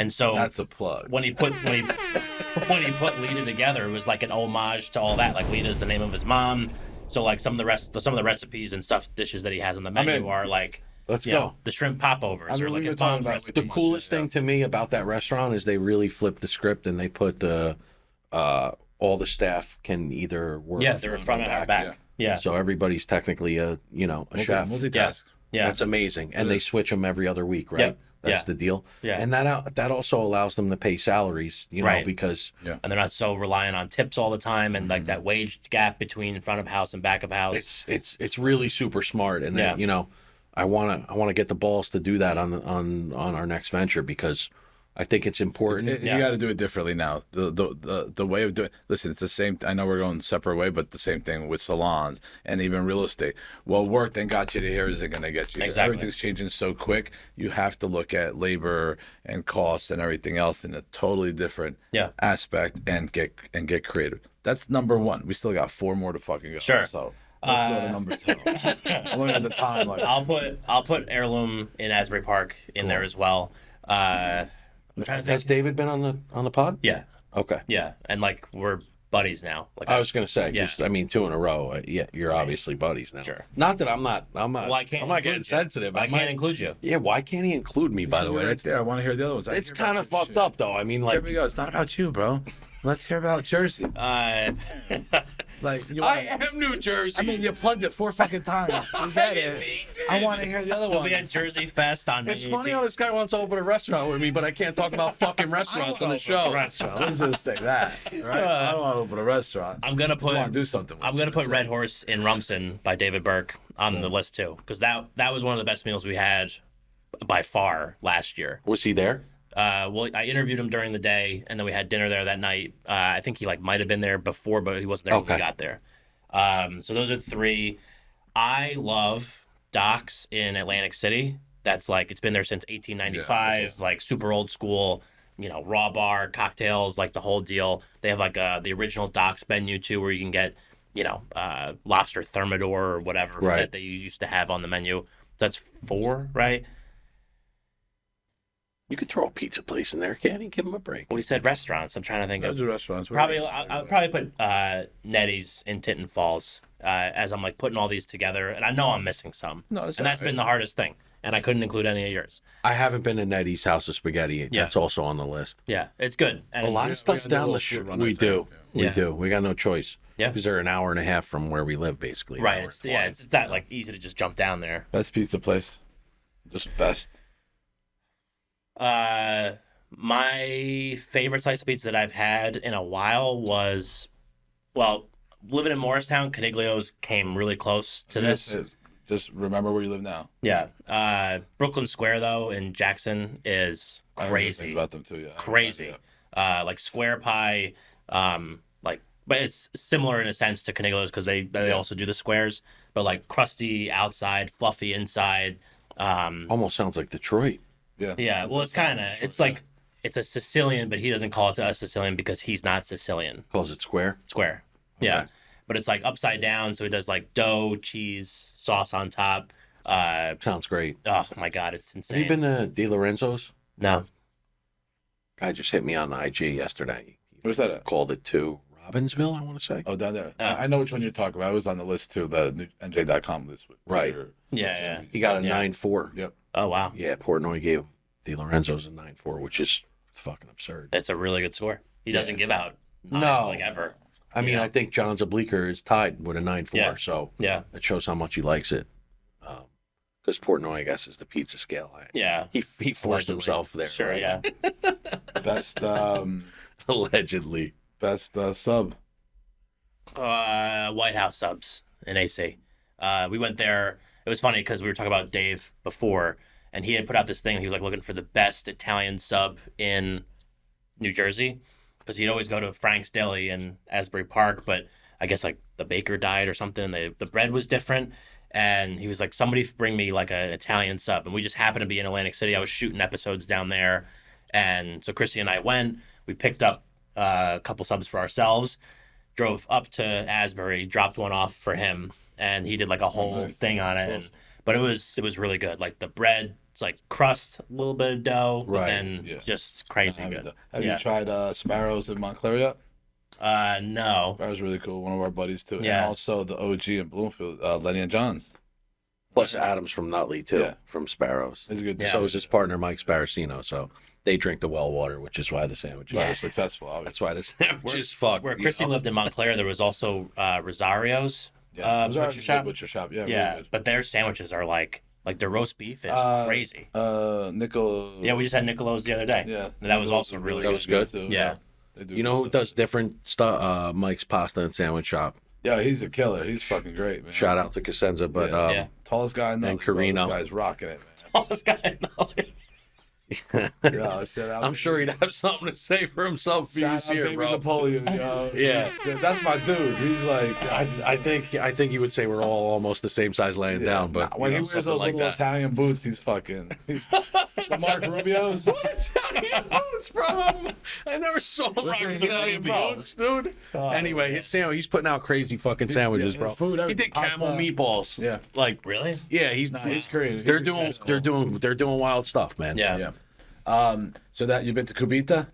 so That's a plug. when he put Lita together, it was like an homage to all that. Like Lita's the name of his mom, so like some of the recipes and stuff dishes that he has on the menu are like, let's go. The shrimp popovers or like his mom's recipe. The coolest thing to me about that restaurant is they really flipped the script and they put all the staff can either work. They're in front and back. Yeah. So everybody's technically a chef. Multitask. Yeah. That's amazing, and they switch them every other week, right? Yep. That's the deal. Yeah. And that also allows them to pay salaries, because and they're not so reliant on tips all the time, and like that wage gap between front of house and back of house. It's really super smart, and I want to get the balls to do that on our next venture, because I think it's important. You got to do it differently now. The way of doing. Listen, it's the same. I know we're going separate way, but the same thing with salons and even real estate. What worked and got you to here isn't going to get you here. Exactly. Everything's changing so quick. You have to look at labor and costs and everything else in a totally different aspect and get creative. That's number one. We still got 4 more to fucking go. Sure. So let's go to number 2. I'm looking at the time. Like, I'll put Heirloom in Asbury Park in there as well. Has David been on the pod? Yeah. Okay. Yeah, and like we're buddies now. Like I was gonna say, 2 in a row. You're Right. obviously buddies now. Sure. Not that I'm not. Well, I can't I'm not getting include you. sensitive. I can't include you. Yeah. Why can't he include me? By the way, right there. I want to hear the other ones. it's kind of fucked up, though. I mean, Here like, we go. It's not about you, bro. Let's hear about Jersey. Like I am New Jersey. I mean, you plugged it 4 fucking times. You get it. I want to hear the other We'll one. be at Jersey Fest on May It's funny 18th. how this guy wants to open a restaurant with me, but I can't talk about fucking restaurants on the show. Restaurant. Let's just say that. Right? I don't want to open a restaurant. I'm gonna I want put to do something. Red Horse in Rumson by David Burke on the list too, because that was one of the best meals we had by far last year. Was he there? Well, I interviewed him during the day, and then we had dinner there that night. I think he might have been there before, but he wasn't there when we got there. So those are 3. I love Doc's in Atlantic City. That's it's been there since 1895, like super old school, raw bar, cocktails, like the whole deal. They have the original Doc's menu too, where you can get, lobster thermidor or whatever that you used to have on the menu. That's 4, right? You could throw a pizza place in there, can't he? Give him a break. Well, he said restaurants. I'm trying to think Those of are restaurants. I'll probably put Nettie's in Tinton Falls as I'm putting all these together, and I know I'm missing some. No, and that's been the hardest thing, and I couldn't include any of yours. I haven't been to Nettie's House of Spaghetti. Yeah. That's also on the list. Yeah, it's good. And A lot of stuff down the street. We do. We do. We got no choice. Yeah. Because they're an hour and a half from where we live, basically. Right. It's that easy to just jump down there. Best pizza place. Just best. My favorite slice of pizza that I've had in a while was, living in Morristown, Caniglio's came really close to this. Just remember where you live now. Yeah. Brooklyn Square, though, in Jackson is I heard crazy. things about them too. Yeah. Crazy. Square pie, but it's similar in a sense to Canigalo's because they also do the squares, but like crusty outside, fluffy inside. Almost sounds like Detroit. Yeah. Well, it's kind of like it's a Sicilian, but he doesn't call it a Sicilian because he's not Sicilian. Calls it square. Square. Yeah. But it's like upside down, so he does like dough, cheese, sauce on top. Sounds great. Oh my God, it's insane. Have you been to Di Lorenzo's? No. Guy just hit me on IG yesterday. Where's that at? Called it to Robbinsville, I want to say. Oh, down there. I know which one you're talking about. I was on the list too, the new NJ.com list. Right. Yeah. He got a 9.4. Yep. Oh wow. Yeah, Portnoy gave Di Lorenzo's a 9.4, which is fucking absurd. That's a really good score. He doesn't give out nines No. like ever. I mean, I think John's Obliquer is tied with a 9.4, so Yeah. that shows how much he likes it. Because Portnoy, I guess, is the pizza scale. Yeah. He forced Allegedly. himself there. Sure, right? yeah. Best Allegedly. best sub. White House subs in AC. We went there. It was funny because we were talking about Dave before, and he had put out this thing. He was like looking for the best Italian sub in New Jersey because he'd always go to Frank's Deli in Asbury Park, but I guess like the baker died or something. And the bread was different. And he was like, somebody bring me like an Italian sub. And we just happened to be in Atlantic City. I was shooting episodes down there. And so Chrissy and I went. We picked up a couple subs for ourselves, drove up to Asbury, dropped one off for him. And he did like a whole thing on it. And, but it was really good. Like the bread, it's like crust, a little bit of dough, Right. and just crazy good. Have you tried Sparrows in Montclair yet? No. Sparrows really cool. One of our buddies too. Yeah. And also the OG in Bloomfield, Lenny and John's. Plus Adams from Nutley, too, Yeah. from Sparrows. It's a good. So is his partner, Mike Sparacino. So they drink the well water, which is why the sandwich Very is successful. Obviously. That's why the sandwich is fucked. Where Chrissy lived in Montclair, there was also Rosario's butcher shop. Butcher shop. Yeah. Yeah, Really good. but their sandwiches are like their roast beef is crazy. Nickel. Yeah, we just had Nicolo's the other day. Yeah. And that was also really That good. was good. Too. Yeah. They do You know good who stuff. does different stuff? Mike's Pasta and Sandwich Shop. Yeah, he's a killer. He's fucking great, man. Shout out to Cosenza, but Yeah. Tallest guy in the And Carino. This guy's rocking it, Oh, this guy. man. Yeah, shout out. I'm sure he'd have something to say for himself if he was Shout out here, baby bro. Napoleon, yo. Yeah. That's my dude. He's like, I think he would say we're all almost the same size laying down, but when you he know, wears something those like little that. Italian boots, he's fucking. He's, the Mark Rubio's. Italian boots, bro. I never saw him rock Italian boots, dude. Anyway, his sandwich, he's putting out crazy fucking sandwiches, bro. Food, He did camel pasta. meatballs. Yeah. Like, Really? yeah, he's creative. They're doing wild stuff, man. Yeah. Yeah. So that you've been to Kubita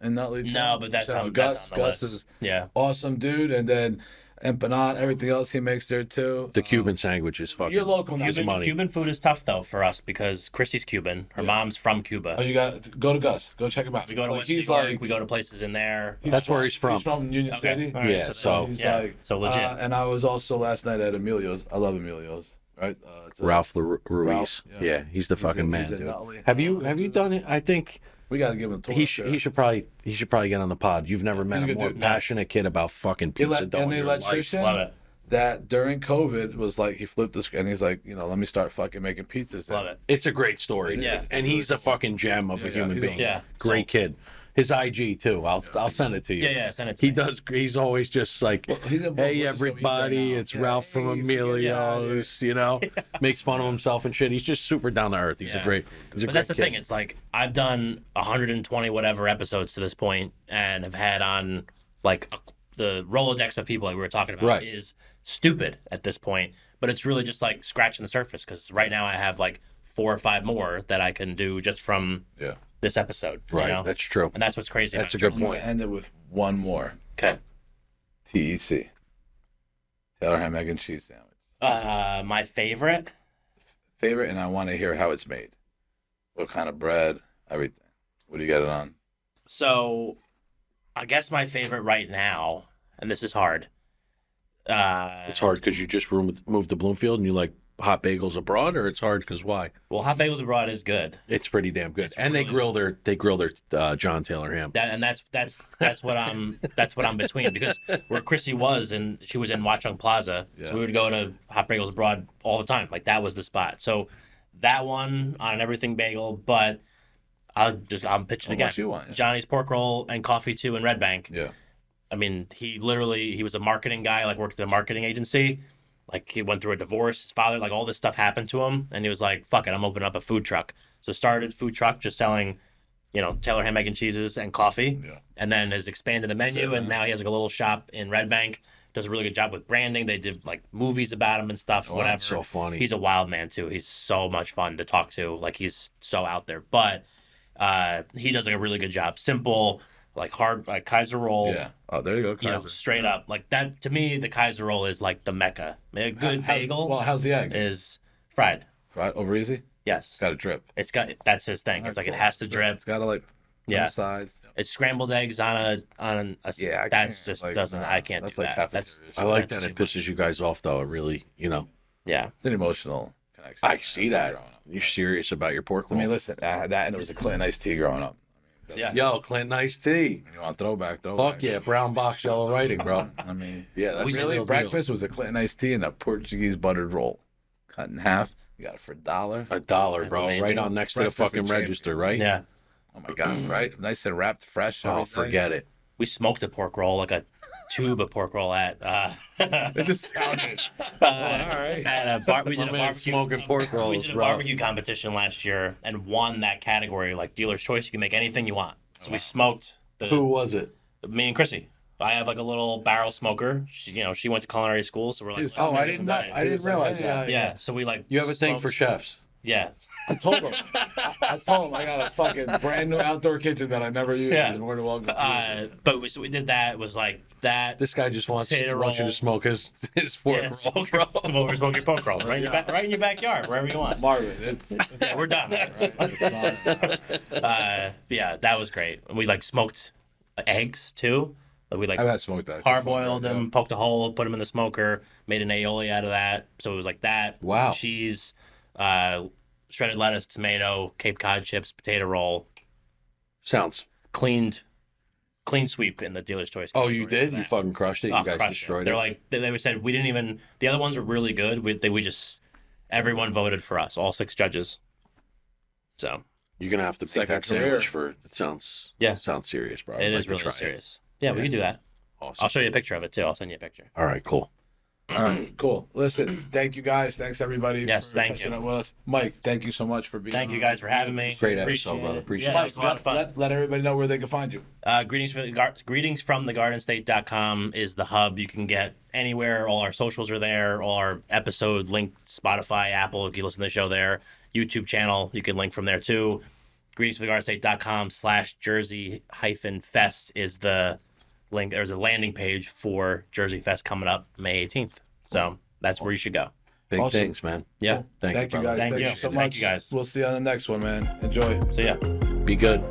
in Nutley? too? No, but that's Shout out on, Gus. that's on the Gus list. is Yeah. awesome dude, and then empanada, everything else he makes there too. The Cuban sandwich is fucking. You're local now. Cuban money. Cuban food is tough though for us because Chrissy's Cuban. Her mom's from Cuba. Oh, you got go to Gus. Go check him out. We go to West New he's York. like we go to places in there. That's where he's from. He's from Union Okay. City. All right, Yeah, so he's yeah, like so legit. And I was also last night at Emilio's. I love Emilio's. Right, it's Ralph Ruiz. Ralph, yeah. yeah. He's the fucking man, he's in dude. Nutley. Have you done it? I think we got to give him a tour. he should probably get on the pod. You've never met He's a a good more dude. passionate kid about fucking pizza dough. And in the your life. electrician Love it. that during COVID was like he flipped the screen. He's like, let me start fucking making pizzas. Love it. It's a great story. Yeah. And he's a fucking gem of a Yeah, human he's being. awesome. Yeah. Great kid. His IG too. I'll send it to you. Yeah, send it to me. He's always just like, he's in hey Brooklyn, so everybody, he's there now. it's Ralph from Hey, Emilio's, makes fun of himself and shit. He's just super down to earth. He's a Yeah. great But that's the kid. thing. It's like I've done 120 whatever episodes to this point, and have had on like the Rolodex of people like we were talking about Right. is stupid at this point. But it's really just like scratching the surface because right now I have like 4 or 5 more that I can do just from this episode. Right, You know? that's true. And that's what's crazy. That's a about good I'm gonna point. end it with one more. Okay. TEC. Taylor ham egg and cheese sandwich. My favorite. Favorite, and I want to hear how it's made. What kind of bread? Everything. What do you get it on? So, I guess my favorite right now, and this is hard. It's hard because you just moved to Bloomfield and you like hot bagels abroad, or it's hard because why? Well, hot bagels abroad is good. It's pretty damn good, It's and really they grill their John Taylor ham. That's what I'm between because where Chrissy was and she was in Watchung Plaza, so we would go to Hot Bagels Abroad all the time. Like that was the spot. So that one on an everything bagel, but I'm pitching again. What you want? Johnny's pork roll and coffee too in Red Bank. Yeah. I mean, he was a marketing guy, like worked at a marketing agency. Like he went through a divorce, his father, like all this stuff happened to him, and he was like, "Fuck it, I'm opening up a food truck." So started food truck, just selling, Taylor ham, egg, and cheeses and coffee, and then has expanded the menu, and now he has like a little shop in Red Bank. Does a really good job with branding. They did like movies about him and stuff. Oh, whatever. that's so funny. He's a wild man too. He's so much fun to talk to. Like he's so out there, but he does like a really good job. Simple, like hard, like Kaiser roll. Yeah. Oh, there you go. Kaiser. Straight up like that. To me, the Kaiser roll is like the mecca. A good bagel. Well, how's the egg? Is fried. Fried over easy. Yes. Got to drip. That's his thing. It's like it has to drip. It's got to like. On the sides. It's scrambled eggs on a yeah. That's just like, doesn't. I can't do like that. That's I like that it pisses you guys off though. It really, Yeah. It's an emotional connection. I see that. You're serious about your pork roll. I mean, listen, that and it was a Clinton iced tea growing up. Yeah. Yo, Clinton iced tea. You want throwback? Fuck yeah, brown box, yellow writing, bro. I mean, yeah, that's really the breakfast was a Clinton iced tea and a Portuguese buttered roll, cut in half. You got it for $1. $1, bro. amazing. Right on next to the Breakfast fucking and register, right? Yeah. Oh my god, right? Nice and wrapped, fresh. Oh, forget it. We smoked a pork roll, like a tube of pork roll at. It just sounded. All right. We did a barbecue smoking pork rolls, We did a bro. barbecue competition last year and won that category, like dealer's choice. You can make anything you want. So we smoked Who was it? me and Chrissy. I have like a little barrel smoker. She went to culinary school, so we're like, Oh, I let's didn't make know. some I didn't realize that. Yeah, so we like. You have a thing smoked- for chefs. Yeah. I told him. I told him I got a fucking brand new outdoor kitchen that I never used. Yeah. He's more than welcome to use it. But we did that. It was like that. This guy just wants Potato you to roll. smoke his pork roll, smoke bro. your pork roll right in your backyard, wherever you want. Marvin, it's Yeah, we're done. Yeah, that was great. We like smoked eggs too. Like we like I've had smoked that. parboiled them, poked a hole, put them in the smoker, made an aioli out of that. So it was like that. Wow. Cheese, shredded lettuce, tomato, Cape Cod chips, potato roll. Sounds. Clean sweep in the dealer's choice. Oh, you category did? for You that. fucking crushed it? You guys Crushed destroyed They're it? like they said we didn't even. The other ones were really good. We just everyone voted for us, all 6 judges. So You're going to have to pick Second that career. sandwich for... It sounds... Yeah. It sounds serious, bro. it I'd is like to really try it. serious. Yeah, we could do that. Awesome. I'll show you a picture of it too. I'll send you a picture. All right, cool. All right, cool. Listen, thank you guys. Thanks everybody. Yes, for thank catching you. up with us. Mike, thank you so much for being. Thank you on. guys for having me. Great Appreciate episode, brother. it. Appreciate Yeah, it. it was a lot of fun. Let everybody know where they can find you. Greetingsfromthegardenstate.com is the hub. You can get anywhere. All our socials are there. All our episode linked Spotify, Apple. You can listen to the show there. YouTube channel. You can link from there too. Greetingsfromthegardenstate.com/Jersey-Fest is the link. There's a landing page for Jersey Fest coming up May 18th. So that's where you should go. Big Awesome. things, man. Yeah. Thank you, Thank you brother. guys. Thank Thank you. you so Thank much. you, guys. We'll see you on the next one, man. Enjoy. So yeah. Be good.